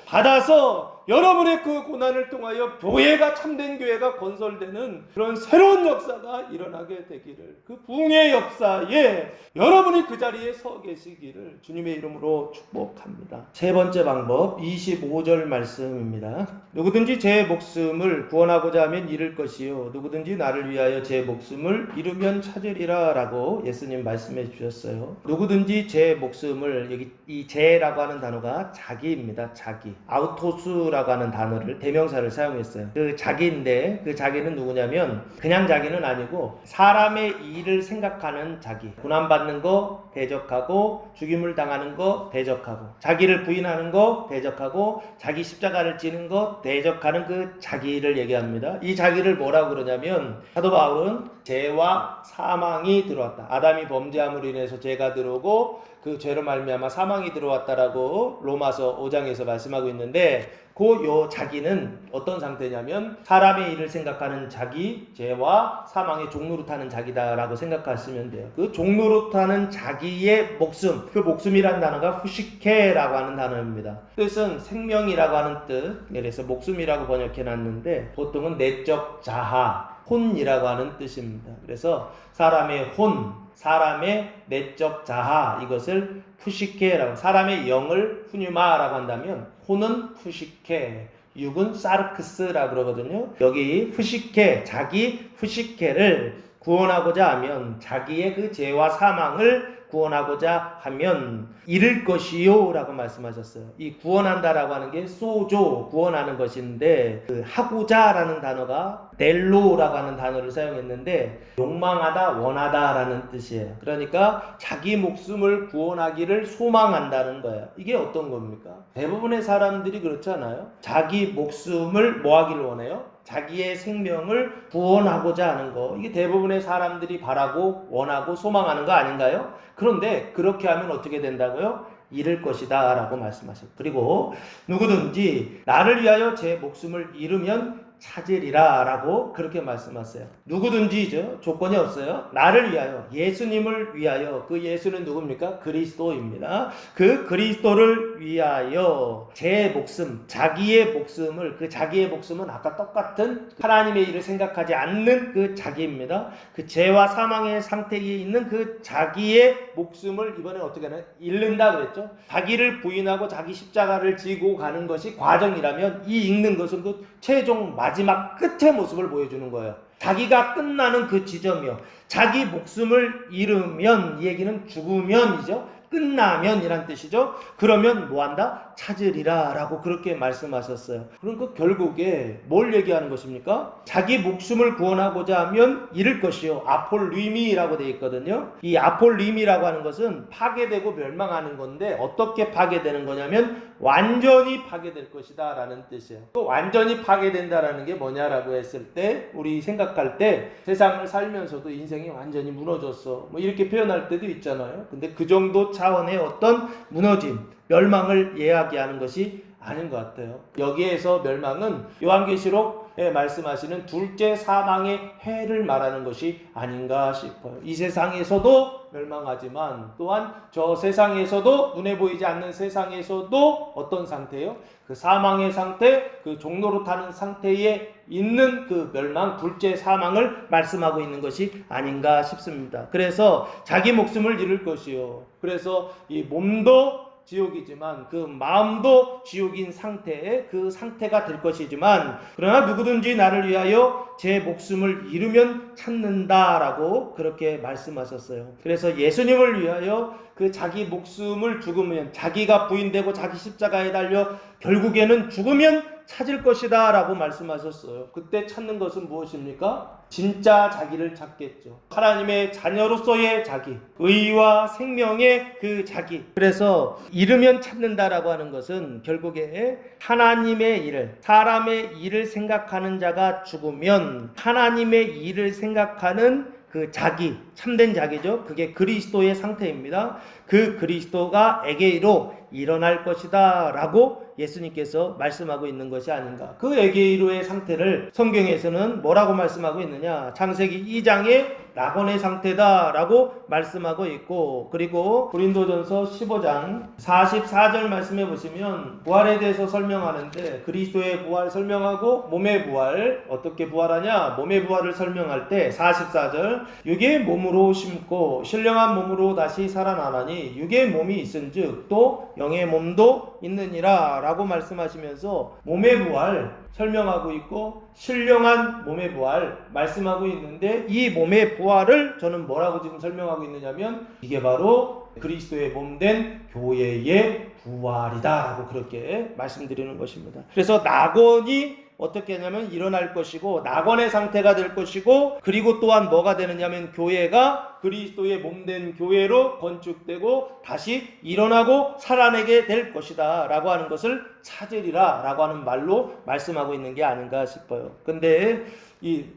[SPEAKER 1] 받아서 여러분의 그 고난을 통하여 교회가 참된 교회가 건설되는 그런 새로운 역사가 일어나게 되기를, 그 부흥의 역사에 여러분이 그 자리에 서 계시기를 주님의 이름으로 축복합니다. 세 번째 방법 25절 말씀입니다. 누구든지 제 목숨을 구원하고자 하면 잃을 것이요 누구든지 나를 위하여 제 목숨을 잃으면 찾으리라 라고 예수님 말씀해 주셨어요. 누구든지 제 목숨을, 여기 이 제라고 하는 단어가 자기입니다. 자기. 아우토스라고 하는 단어를, 대명사를 사용했어요. 그 자기인데 그 자기는 누구냐면 그냥 자기는 아니고 사람의 일을 생각하는 자기. 고난받는 거 대적하고, 죽임을 당하는 거 대적하고, 자기를 부인하는 거 대적하고, 자기 십자가를 지는 거 대적하는 그 자기를 얘기합니다. 이 자기를 뭐라고 그러냐면 사도 바울은 죄와 사망이 들어왔다. 아담이 범죄함으로 인해서 죄가 들어오고 그 죄로 말미암아 사망이 들어왔다라고 로마서 5장에서 말씀하고 있는데, 요 자기는 어떤 상태냐면 사람의 일을 생각하는 자기, 죄와 사망의 종노릇하는 자기다라고 생각하시면 돼요. 그 종노릇하는 자기의 목숨, 그 목숨이라는 단어가 후시케라고 하는 단어입니다. 뜻은 생명이라고 하는 뜻, 그래서 목숨이라고 번역해놨는데 보통은 내적 자아, 혼이라고 하는 뜻입니다. 그래서 사람의 혼, 사람의 내적 자아, 이것을 푸시케라고, 사람의 영을 후뉴마라고 한다면 혼은 푸시케, 육은 사르크스라고 그러거든요. 여기 푸시케, 자기 푸시케를 구원하고자 하면, 자기의 그 죄와 사망을 구원하고자 하면 잃을 것이요 라고 말씀하셨어요. 이 구원한다라고 하는 게 소조, 구원하는 것인데, 그 하고자 라는 단어가 넬로라고 하는 단어를 사용했는데 욕망하다, 원하다 라는 뜻이에요. 그러니까 자기 목숨을 구원하기를 소망한다는 거예요. 이게 어떤 겁니까? 대부분의 사람들이 그렇잖아요. 자기 목숨을 뭐 하기를 원해요? 자기의 생명을 구원하고자 하는 거. 이게 대부분의 사람들이 바라고 원하고 소망하는 거 아닌가요? 그런데 그렇게 하면 어떻게 된다고요? 잃을 것이다 라고 말씀하셨고, 그리고 누구든지 나를 위하여 제 목숨을 잃으면 찾으리라 라고 그렇게 말씀하세요. 누구든지죠. 조건이 없어요. 나를 위하여, 예수님을 위하여. 그 예수는 누굽니까? 그리스도입니다. 그 그리스도를 위하여 제 목숨, 자기의 목숨을, 그 자기의 목숨은 아까 똑같은 하나님의 일을 생각하지 않는 그 자기입니다. 그 죄와 사망의 상태에 있는 그 자기의 목숨을 이번에 어떻게 하나요? 잃는다 그랬죠. 자기를 부인하고 자기 십자가를 지고 가는 것이 과정이라면, 이 읽는 것은 그 최종 마지막 끝의 모습을 보여주는 거예요. 자기가 끝나는 그 지점이요. 자기 목숨을 잃으면, 이 얘기는 죽으면이죠. 끝나면 이란 뜻이죠. 그러면 뭐한다? 찾으리라 라고 그렇게 말씀하셨어요. 그러니까 결국에 뭘 얘기하는 것입니까? 자기 목숨을 구원하고자 하면 잃을 것이요. 아폴리미라고 되어 있거든요. 이 아폴리미라고 하는 것은 파괴되고 멸망하는 건데, 어떻게 파괴되는 거냐면 완전히 파괴될 것이다 라는 뜻이에요. 또 완전히 파괴된다라는 게 뭐냐라고 했을 때, 우리 생각할 때 세상을 살면서도 인생이 완전히 무너졌어 뭐 이렇게 표현할 때도 있잖아요. 근데 그 정도 차원의 어떤 무너짐, 멸망을 이야기하는 것이 아닌 것 같아요. 여기에서 멸망은 요한계시록에 말씀하시는 둘째 사망의 해를 말하는 것이 아닌가 싶어요. 이 세상에서도 멸망하지만 또한 저 세상에서도, 눈에 보이지 않는 세상에서도 어떤 상태예요? 그 사망의 상태, 그 종노릇하는 상태에 있는 그 멸망, 둘째 사망을 말씀하고 있는 것이 아닌가 싶습니다. 그래서 자기 목숨을 잃을 것이요. 그래서 이 몸도 지옥이지만 그 마음도 지옥인 상태의 그 상태가 될 것이지만, 그러나 누구든지 나를 위하여 제 목숨을 잃으면 찾는다라고 그렇게 말씀하셨어요. 그래서 예수님을 위하여 그 자기 목숨을 죽으면, 자기가 부인되고 자기 십자가에 달려 결국에는 죽으면 찾을 것이다 라고 말씀하셨어요. 그때 찾는 것은 무엇입니까? 진짜 자기를 찾겠죠. 하나님의 자녀로서의 자기, 의와 생명의 그 자기. 그래서 잃으면 찾는다라고 하는 것은 결국에 하나님의 일을, 사람의 일을 생각하는 자가 죽으면 하나님의 일을 생각하는 그 자기, 참된 자기죠. 그게 그리스도의 상태입니다. 그 그리스도가 에게이로 일어날 것이다 라고 예수님께서 말씀하고 있는 것이 아닌가. 그 에게이로의 상태를 성경에서는 뭐라고 말씀하고 있느냐? 창세기 2장에 낙원의 상태다라고 말씀하고 있고, 그리고 고린도전서 15장 44절 말씀해 보시면 부활에 대해서 설명하는데, 그리스도의 부활 설명하고 몸의 부활, 어떻게 부활하냐, 몸의 부활을 설명할 때 44절, 육의 몸으로 심고 신령한 몸으로 다시 살아나나니 육의 몸이 있은즉 또 영의 몸도 있느니라 라고 말씀하시면서 몸의 부활 설명하고 있고 신령한 몸의 부활 말씀하고 있는데, 이 몸의 부활을 저는 뭐라고 지금 설명하고 있느냐면 이게 바로 그리스도의 몸된 교회의 부활이다 라고 그렇게 말씀드리는 것입니다. 그래서 낙원이 어떻게 하냐면 일어날 것이고 낙원의 상태가 될 것이고, 그리고 또한 뭐가 되느냐면 교회가 그리스도의 몸된 교회로 건축되고 다시 일어나고 살아내게 될 것이다 라고 하는 것을 찾으리라 라고 하는 말로 말씀하고 있는 게 아닌가 싶어요. 근데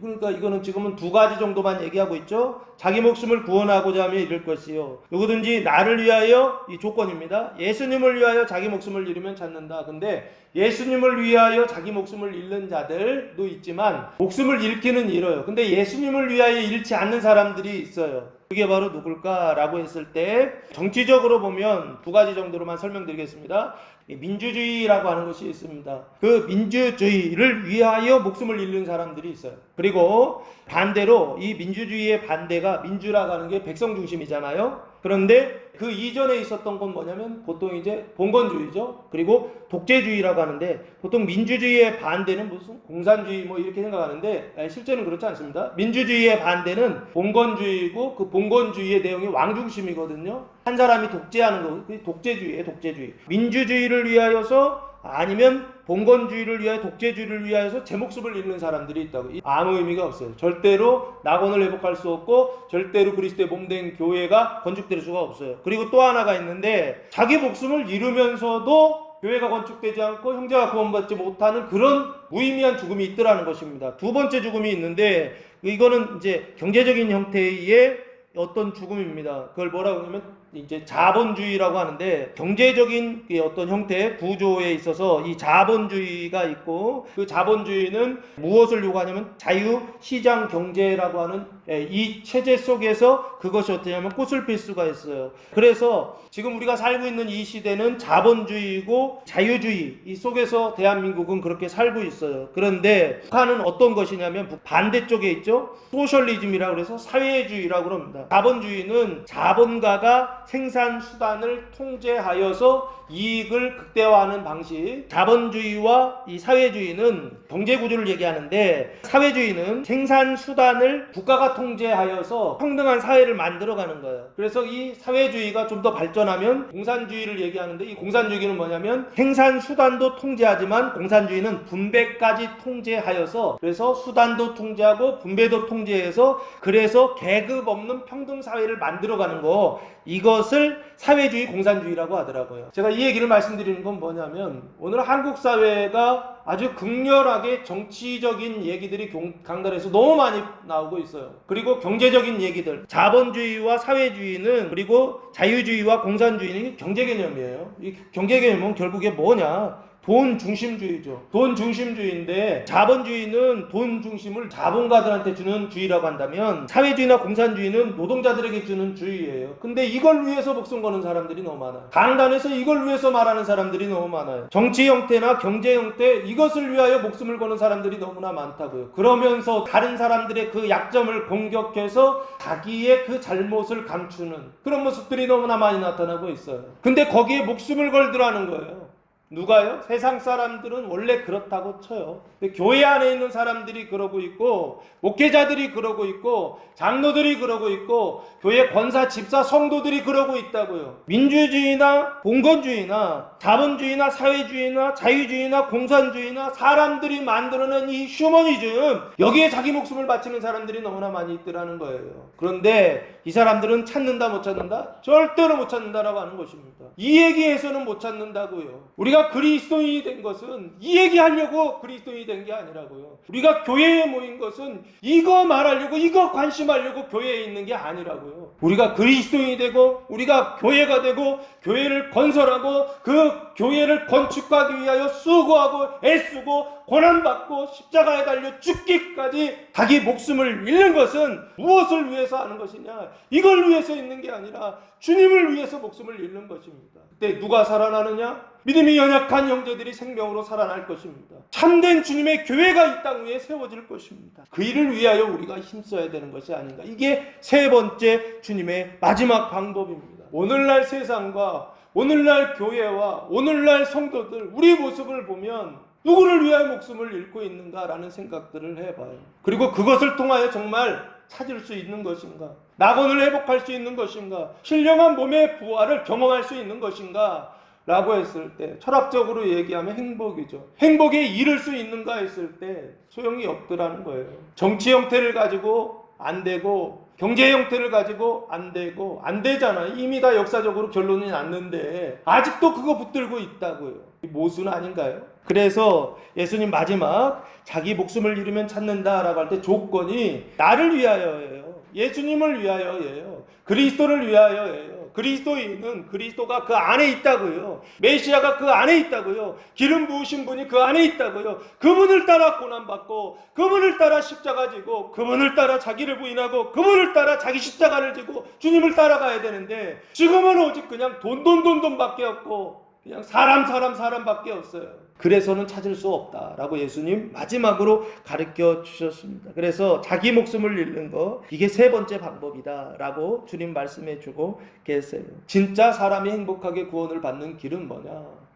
[SPEAKER 1] 그러니까 이거는 지금은 두 가지 정도만 얘기하고 있죠. 자기 목숨을 구원하고자 하면 이럴 것이요, 누구든지 나를 위하여, 이 조건입니다. 예수님을 위하여 자기 목숨을 잃으면 찾는다. 근데 예수님을 위하여 자기 목숨을 잃는 자들도 있지만 목숨을 잃기는 잃어요. 근데 예수님을 위하여 잃지 않는 사람들이 있어요. 그게 바로 누굴까라고 했을 때 정치적으로 보면 두 가지 정도로만 설명드리겠습니다. 민주주의라고 하는 것이 있습니다. 그 민주주의를 위하여 목숨을 잃는 사람들이 있어요. 그리고 반대로 이 민주주의의 반대가, 민주라고 하는 게 백성 중심이잖아요. 그런데 그 이전에 있었던 건 뭐냐면 보통 이제 봉건주의죠. 그리고 독재주의라고 하는데, 보통 민주주의의 반대는 무슨 공산주의 뭐 이렇게 생각하는데 실제는 그렇지 않습니다. 민주주의의 반대는 봉건주의고, 그 봉건주의의 내용이 왕중심이거든요. 한 사람이 독재하는 거, 그게 독재주의예요. 독재주의. 민주주의를 위하여서, 아니면 봉건주의를 위하여, 독재주의를 위하여서 제 목숨을 잃는 사람들이 있다고. 아무 의미가 없어요. 절대로 낙원을 회복할 수 없고 절대로 그리스도의 몸된 교회가 건축될 수가 없어요. 그리고 또 하나가 있는데, 자기 목숨을 잃으면서도 교회가 건축되지 않고 형제가 구원받지 못하는 그런 무의미한 죽음이 있더라는 것입니다. 두 번째 죽음이 있는데, 이거는 이제 경제적인 형태의 어떤 죽음입니다. 그걸 뭐라고 하냐면 이제 자본주의라고 하는데, 경제적인 어떤 형태 구조에 있어서 이 자본주의가 있고, 그 자본주의는 무엇을 요구하냐면 자유 시장 경제라고 하는 이 체제 속에서 그것이 어떻게 하면 꽃을 필 수가 있어요. 그래서 지금 우리가 살고 있는 이 시대는 자본주의고 자유주의 이 속에서 대한민국은 그렇게 살고 있어요. 그런데 북한은 어떤 것이냐면 반대쪽에 있죠. 소셜리즘이라고 해서 사회주의라고 합니다. 자본주의는 자본가가 생산 수단을 통제하여서 이익을 극대화하는 방식. 자본주의와 이 사회주의는 경제 구조를 얘기하는데, 사회주의는 생산 수단을 국가가 통제하여서 평등한 사회를 만들어가는 거예요. 그래서 이 사회주의가 좀 더 발전하면 공산주의를 얘기하는데, 이 공산주의는 뭐냐면 생산 수단도 통제하지만 공산주의는 분배까지 통제하여서, 그래서 수단도 통제하고 분배도 통제해서, 그래서 계급 없는 평등 사회를 만들어가는 거, 이것을 사회주의 공산주의라고 하더라고요. 제가 이 얘기를 말씀드리는 건 뭐냐면, 오늘 한국 사회가 아주 극렬하게 정치적인 얘기들이 강단에서 너무 많이 나오고 있어요. 그리고 경제적인 얘기들, 자본주의와 사회주의는, 그리고 자유주의와 공산주의는 경제 개념이에요. 이 경제 개념은 결국에 뭐냐? 돈 중심주의죠. 돈 중심주의인데, 자본주의는 돈 중심을 자본가들한테 주는 주의라고 한다면, 사회주의나 공산주의는 노동자들에게 주는 주의예요. 근데 이걸 위해서 목숨 거는 사람들이 너무 많아요. 강단에서 이걸 위해서 말하는 사람들이 너무 많아요. 정치 형태나 경제 형태, 이것을 위하여 목숨을 거는 사람들이 너무나 많다고요. 그러면서 다른 사람들의 그 약점을 공격해서 자기의 그 잘못을 감추는 그런 모습들이 너무나 많이 나타나고 있어요. 근데 거기에 목숨을 걸더라는 거예요. 누가요? 세상 사람들은 원래 그렇다고 쳐요. 근데 교회 안에 있는 사람들이 그러고 있고, 목회자들이 그러고 있고, 장로들이 그러고 있고, 교회 권사, 집사, 성도들이 그러고 있다고요. 민주주의나 봉건주의나 자본주의나 사회주의나 자유주의나 공산주의나 사람들이 만들어낸 이 휴머니즘, 여기에 자기 목숨을 바치는 사람들이 너무나 많이 있더라는 거예요. 그런데 이 사람들은 찾는다 못 찾는다? 절대로 못 찾는다라고 하는 것입니다. 이 얘기에서는 못 찾는다고요. 우리가 우리가 그리스도인이 된 것은 이 얘기하려고 그리스도인이 된 게 아니라고요. 우리가 교회에 모인 것은 이거 말하려고, 이거 관심하려고 교회에 있는 게 아니라고요. 우리가 그리스도인이 되고 우리가 교회가 되고 교회를 건설하고 그 교회를 건축하기 위하여 수고하고 애쓰고 고난받고 십자가에 달려 죽기까지 자기 목숨을 잃는 것은 무엇을 위해서 하는 것이냐? 이걸 위해서 있는 게 아니라 주님을 위해서 목숨을 잃는 것입니다. 그때 누가 살아나느냐? 믿음이 연약한 형제들이 생명으로 살아날 것입니다. 참된 주님의 교회가 이 땅 위에 세워질 것입니다. 그 일을 위하여 우리가 힘써야 되는 것이 아닌가. 이게 세 번째 주님의 마지막 방법입니다. 오늘날 세상과 오늘날 교회와 오늘날 성도들, 우리 모습을 보면 누구를 위하여 목숨을 잃고 있는가라는 생각들을 해봐요. 그리고 그것을 통하여 정말 찾을 수 있는 것인가? 낙원을 회복할 수 있는 것인가? 신령한 몸의 부활을 경험할 수 있는 것인가? 라고 했을 때 철학적으로 얘기하면 행복이죠. 행복에 이를 수 있는가 했을 때 소용이 없더라는 거예요. 정치 형태를 가지고 안 되고 경제 형태를 가지고 안 되고 안 되잖아요. 이미 다 역사적으로 결론이 났는데 아직도 그거 붙들고 있다고요. 모순 아닌가요? 그래서 예수님 마지막 자기 목숨을 잃으면 찾는다라고 할 때 조건이 나를 위하여예요. 예수님을 위하여예요. 그리스도를 위하여예요. 그리스도인은 그리스도가 그 안에 있다고요. 메시아가 그 안에 있다고요. 기름 부으신 분이 그 안에 있다고요. 그분을 따라 고난받고 그분을 따라 십자가 지고 그분을 따라 자기를 부인하고 그분을 따라 자기 십자가를 지고 주님을 따라가야 되는데 지금은 오직 그냥 돈밖에 없고 그냥 사람밖에 없어요. 그래서는 찾을 수 없다라고 예수님 마지막으로 가르쳐 주셨습니다. 그래서 자기 목숨을 잃는 거, 이게 세 번째 방법이다라고 주님 말씀해 주고 계세요. 진짜 사람이 행복하게 구원을 받는 길은 뭐냐?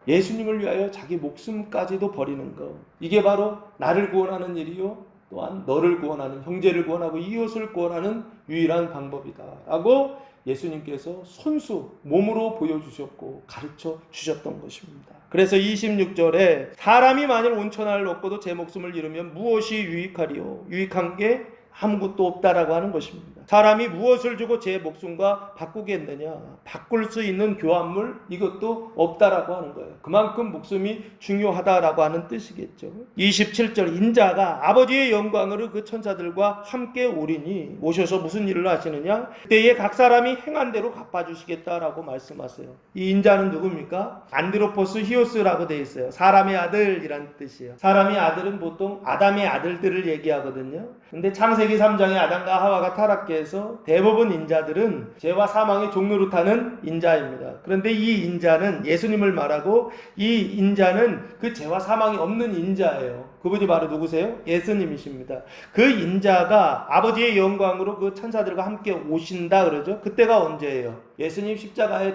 [SPEAKER 1] 예수님을 위하여 자기 목숨까지도 버리는 거. 이게 바로 나를 구원하는 일이요, 또한 너를 구원하는, 형제를 구원하고 이웃을 구원하는 유일한 방법이다라고 예수님께서 손수 몸으로 보여주셨고 가르쳐 주셨던 것입니다. 그래서 26절에 사람이 만일 온천을 얻고도 제 목숨을 잃으면 무엇이 유익하리요? 유익한 게 아무것도 없다라고 하는 것입니다. 사람이 무엇을 주고 제 목숨과 바꾸겠느냐? 바꿀 수 있는 교환물, 이것도 없다라고 하는 거예요. 그만큼 목숨이 중요하다라고 하는 뜻이겠죠. 27절, 인자가 아버지의 영광으로 그 천사들과 함께 오리니, 오셔서 무슨 일을 하시느냐? 그때에 각 사람이 행한 대로 갚아주시겠다라고 말씀하세요. 이 인자는 누굽니까? 안드로포스 히오스라고 되어 있어요. 사람의 아들이란 뜻이에요. 사람의 아들은 보통 아담의 아들들을 얘기하거든요. 근데 창세기 3장에 아담과 하와가 타락해서 대부분 인자들은 죄와 사망의 종로로 타는 인자입니다. 그런데 이 인자는 예수님을 말하고, 이 인자는 그 죄와 사망이 없는 인자예요. 그분이 바로 누구세요? 예수님이십니다. 그 인자가 아버지의 영광으로 그 천사들과 함께 오신다 그러죠. 그때가 언제예요? 예수님 십자가에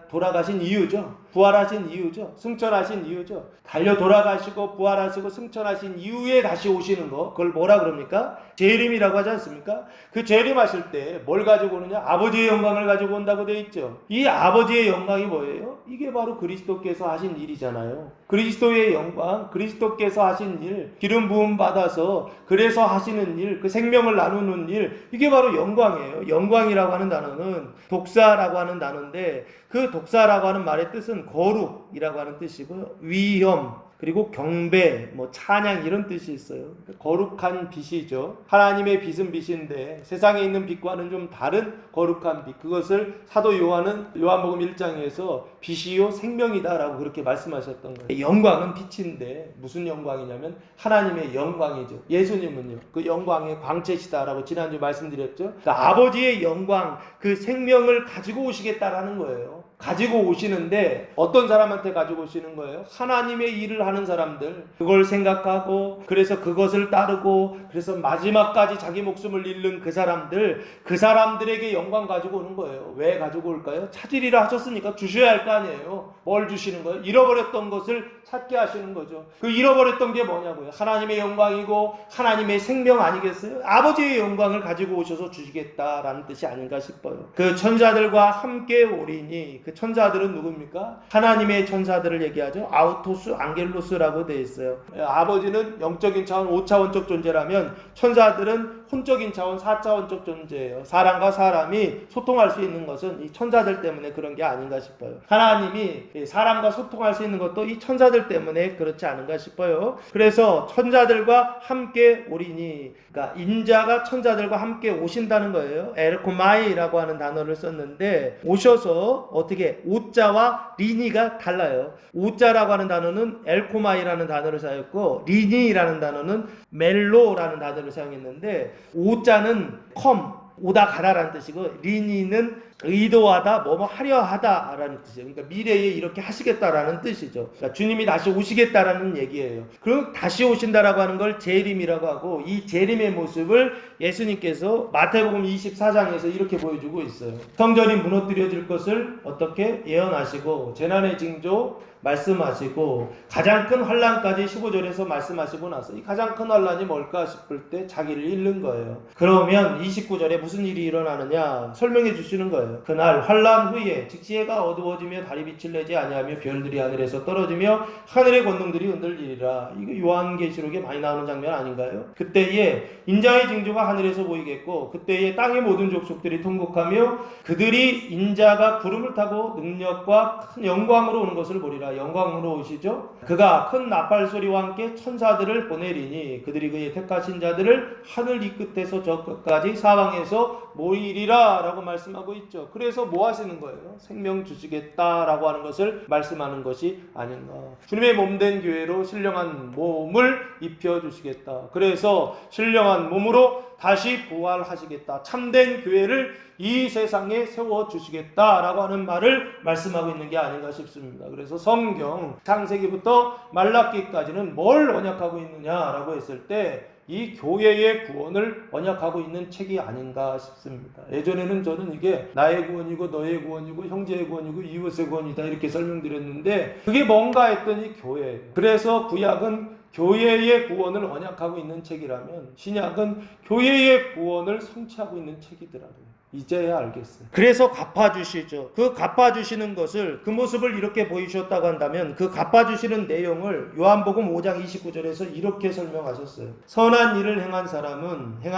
[SPEAKER 1] 돌아가신 이유죠. 부활하신 이유죠. 승천하신 이유죠. 달려 돌아가시고 부활하시고 승천하신 이후에 다시 오시는 거, 그걸 뭐라 그럽니까? 재림이라고 하지 않습니까? 그 재림하실 때 뭘 가지고 오느냐? 아버지의 영광을 가지고 온다고 되어 있죠. 이 아버지의 영광이 뭐예요? 이게 바로 그리스도께서 하신 일이잖아요. 그리스도의 영광, 그리스도께서 하신 일, 기름 부음 받아서 그래서 하시는 일, 그 생명을 나누는 일, 이게 바로 영광이에요. 영광이라고 하는 단어는 독사라고 하는 단어인데, 그 독사라고 하는 말의 뜻은 거룩이라고 하는 뜻이고요, 위엄, 그리고 경배, 찬양, 이런 뜻이 있어요. 거룩한 빛이죠. 하나님의 빛은 빛인데 세상에 있는 빛과는 좀 다른 거룩한 빛, 그것을 사도 요한은 요한복음 1장에서 빛이요 생명이다라고 그렇게 말씀하셨던 거예요. 영광은 빛인데 무슨 영광이냐면 하나님의 영광이죠. 예수님은요, 그 영광의 광채시다라고 지난주 말씀드렸죠. 그러니까 아버지의 영광, 그 생명을 가지고 오시겠다라는 거예요. 가지고 오시는데 어떤 사람한테 가지고 오시는 거예요? 하나님의 일을 하는 사람들, 그걸 생각하고 그래서 그것을 따르고 그래서 마지막까지 자기 목숨을 잃는 그 사람들에게 영광 가지고 오는 거예요. 왜 가지고 올까요? 찾으리라 하셨으니까 주셔야 할 거 아니에요. 뭘 주시는 거예요? 잃어버렸던 것을 찾게 하시는 거죠. 그 잃어버렸던 게 뭐냐고요? 하나님의 영광이고 하나님의 생명 아니겠어요? 아버지의 영광을 가지고 오셔서 주시겠다라는 뜻이 아닌가 싶어요. 그 천사들과 함께 오리니, 그 천사들은 누굽니까? 하나님의 천사들을 얘기하죠. 아우토스 앙겔로스라고 되어 있어요. 아버지는 영적인 차원 5차원적 존재라면 천사들은 혼적인 차원 4차원적 존재예요. 사람과 사람이 소통할 수 있는 것은 이 천사들 때문에 그런 게 아닌가 싶어요. 하나님이 사람과 소통할 수 있는 것도 이 천사들 때문에 그렇지 않은가 싶어요. 그래서 천사들과 함께 오리니, 그러니까 인자가 천사들과 함께 오신다는 거예요. 엘코마이라고 하는 단어를 썼는데, 오셔서 어떻게 오자와 리니가 달라요. 오자라고 하는 단어는 엘코마이라는 단어를 사용했고, 리니라는 단어는 멜로라는 단어를 사용했는데, 오자는 컴 오다 가다라는 뜻이고, 리니는 의도하다, 뭐뭐 하려 하다라는 뜻이에요. 그러니까 미래에 이렇게 하시겠다라는 뜻이죠. 그러니까 주님이 다시 오시겠다라는 얘기예요. 그리고 다시 오신다라고 하는 걸 재림이라고 하고, 이 재림의 모습을 예수님께서 마태복음 24장에서 이렇게 보여주고 있어요. 성전이 무너뜨려질 것을 어떻게 예언하시고, 재난의 징조 말씀하시고, 가장 큰 환난까지 15절에서 말씀하시고 나서 이 가장 큰 환난이 뭘까 싶을 때 자기를 잃는 거예요. 그러면 29절에 무슨 일이 일어나느냐 설명해 주시는 거예요. 그날 환난 후에 즉시 해가 어두워지며 달이 빛을 내지 아니하며 별들이 하늘에서 떨어지며 하늘의 권능들이 흔들리리라. 이거 요한계시록에 많이 나오는 장면 아닌가요? 그때에 인자의 징조가 하늘에서 보이겠고, 그때에 땅의 모든 족속들이 통곡하며 그들이 인자가 구름을 타고 능력과 큰 영광으로 오는 것을 보리라. 영광으로 오시죠. 그가 큰 나팔 소리와 함께 천사들을 보내리니 그들이 그의 택하신 자들을 하늘 이 끝에서 저 끝까지 사방에서 모이리라 라고 말씀하고 있죠. 그래서 뭐 하시는 거예요? 생명 주시겠다라고 하는 것을 말씀하는 것이 아닌가. 주님의 몸된 교회로 신령한 몸을 입혀주시겠다. 그래서 신령한 몸으로 다시 부활하시겠다. 참된 교회를 이 세상에 세워주시겠다라고 하는 말을 말씀하고 있는 게 아닌가 싶습니다. 그래서 성경 창세기부터 말라기까지는 뭘 언약하고 있느냐라고 했을 때 이 교회의 구원을 언약하고 있는 책이 아닌가 싶습니다. 예전에는 저는 이게 나의 구원이고 너의 구원이고 형제의 구원이고 이웃의 구원이다 이렇게 설명드렸는데, 그게 뭔가 했더니 교회예요. 그래서 구약은 교회의 구원을 언약하고 있는 책이라면 신약은 교회의 구원을 성취하고 있는 책이더라고요. 이제야 알겠어요. 그래서 갚아주시죠. 그 갚아주시는 것을, 그 모습을 이렇게 보이셨다고 한다면 그 갚아주시는 내용을 요한복음 5장 29절에서 이렇게 설명하셨어요. 선한 일을 행한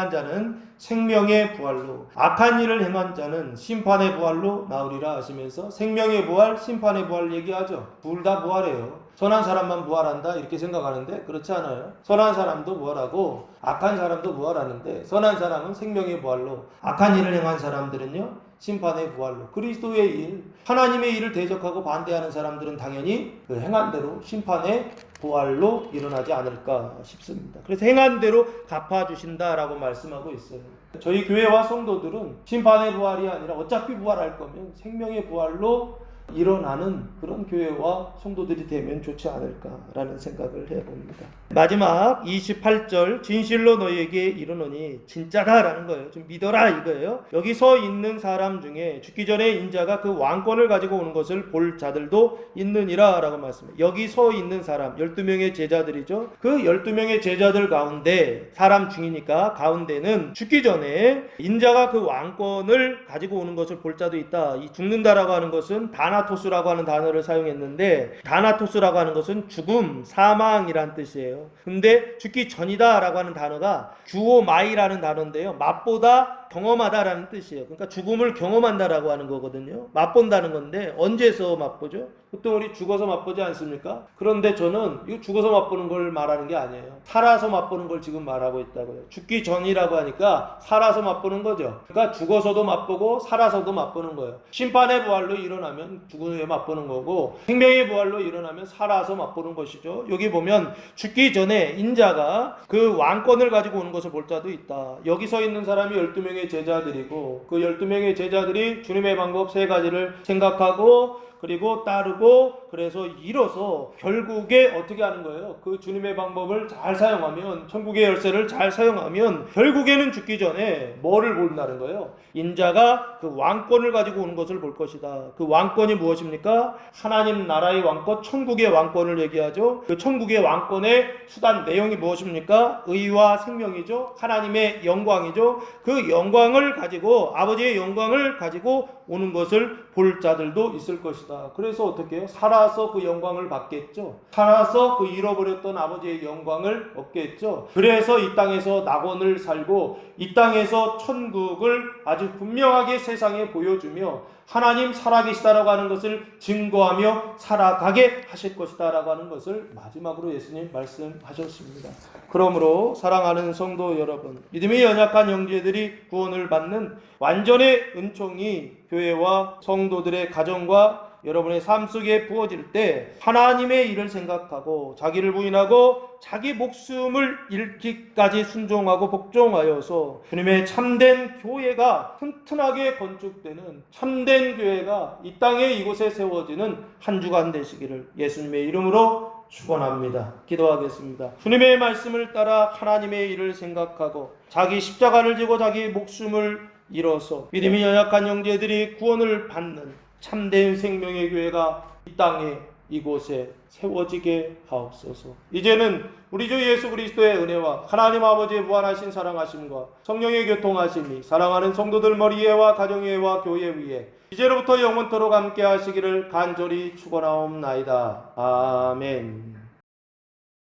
[SPEAKER 1] 자는 생명의 부활로, 악한 일을 행한 자는 심판의 부활로 나오리라 하시면서 생명의 부활, 심판의 부활 얘기하죠. 둘 다 부활해요. 선한 사람만 부활한다 이렇게 생각하는데 그렇지 않아요. 선한 사람도 부활하고 악한 사람도 부활하는데, 선한 사람은 생명의 부활로, 악한 일을 행한 사람들은요 심판의 부활로. 그리스도의 일, 하나님의 일을 대적하고 반대하는 사람들은 당연히 그 행한 대로 심판의 부활로 일어나지 않을까 싶습니다. 그래서 행한 대로 갚아주신다라고 말씀하고 있어요. 저희 교회와 성도들은 심판의 부활이 아니라 어차피 부활할 거면 생명의 부활로 일어나는 그런 교회와 성도들이 되면 좋지 않을까라는 생각을 해봅니다. 마지막 28절, 진실로 너희에게 이르노니, 진짜다라는 거예요. 좀 믿어라 이거예요. 여기 서 있는 사람 중에 죽기 전에 인자가 그 왕권을 가지고 오는 것을 볼 자들도 있느니라 라고 말씀해요. 여기 서 있는 사람 12명의 제자들이죠. 그 12명의 제자들 가운데, 사람 중이니까 가운데는 죽기 전에 인자가 그 왕권을 가지고 오는 것을 볼 자도 있다. 이 죽는다라고 하는 것은 다나토스라고 하는 단어를 사용했는데, 다나토스라고 하는 것은 죽음, 사망이란 뜻이에요. 근데 죽기 전이다 라고 하는 단어가 주오마이라는 단어인데요, 맛보다 경험하다라는 뜻이에요. 그러니까 죽음을 경험한다라고 하는 거거든요. 맛본다는 건데 언제서 맛보죠? 보통 우리 죽어서 맛보지 않습니까? 그런데 저는 이거 죽어서 맛보는 걸 말하는 게 아니에요. 살아서 맛보는 걸 지금 말하고 있다고요. 죽기 전이라고 하니까 살아서 맛보는 거죠. 그러니까 죽어서도 맛보고 살아서도 맛보는 거예요. 심판의 부활로 일어나면 죽은 후에 맛보는 거고, 생명의 부활로 일어나면 살아서 맛보는 것이죠. 여기 보면 죽기 전에 인자가 그 왕권을 가지고 오는 것을 볼 자도 있다. 여기 서 있는 사람이 12명의 제자들이고, 그 12명의 제자들이 주님의 방법 세 가지를 생각하고 그리고 따르고 그래서 이뤄서 결국에 어떻게 하는 거예요? 그 주님의 방법을 잘 사용하면, 천국의 열쇠를 잘 사용하면 결국에는 죽기 전에 뭐를 본다는 거예요? 인자가 그 왕권을 가지고 오는 것을 볼 것이다. 그 왕권이 무엇입니까? 하나님 나라의 왕권, 천국의 왕권을 얘기하죠. 그 천국의 왕권의 수단 내용이 무엇입니까? 의와 생명이죠. 하나님의 영광이죠. 그 영광을 가지고, 아버지의 영광을 가지고 오는 것을 볼 자들도 있을 것이다. 그래서 어떻게 해요? 살아서 그 영광을 받겠죠. 살아서 그 잃어버렸던 아버지의 영광을 얻겠죠. 그래서 이 땅에서 낙원을 살고 이 땅에서 천국을 아주 분명하게 세상에 보여주며 하나님 살아계시다라고 하는 것을 증거하며 살아가게 하실 것이다 라고 하는 것을 마지막으로 예수님 말씀하셨습니다. 그러므로 사랑하는 성도 여러분, 믿음이 연약한 형제들이 구원을 받는 완전의 은총이 교회와 성도들의 가정과 여러분의 삶 속에 부어질 때 하나님의 일을 생각하고 자기를 부인하고 자기 목숨을 잃기까지 순종하고 복종하여서 주님의 참된 교회가 튼튼하게 건축되는 참된 교회가 이 땅에 이곳에 세워지는 한 주간 되시기를 예수님의 이름으로 축원합니다. 기도하겠습니다. 주님의 말씀을 따라 하나님의 일을 생각하고 자기 십자가를 지고 자기 목숨을 잃어서 믿음이 연약한 형제들이 구원을 받는 참된 생명의 교회가 이 땅에 이곳에 세워지게 하옵소서. 이제는 우리 주 예수 그리스도의 은혜와 하나님 아버지의 무한하신 사랑하심과 성령의 교통하심이 사랑하는 성도들 머리 위에와 가정 위에와 교회 위에 이제로부터 영원토록 함께 하시기를 간절히 축원하옵나이다. 아멘.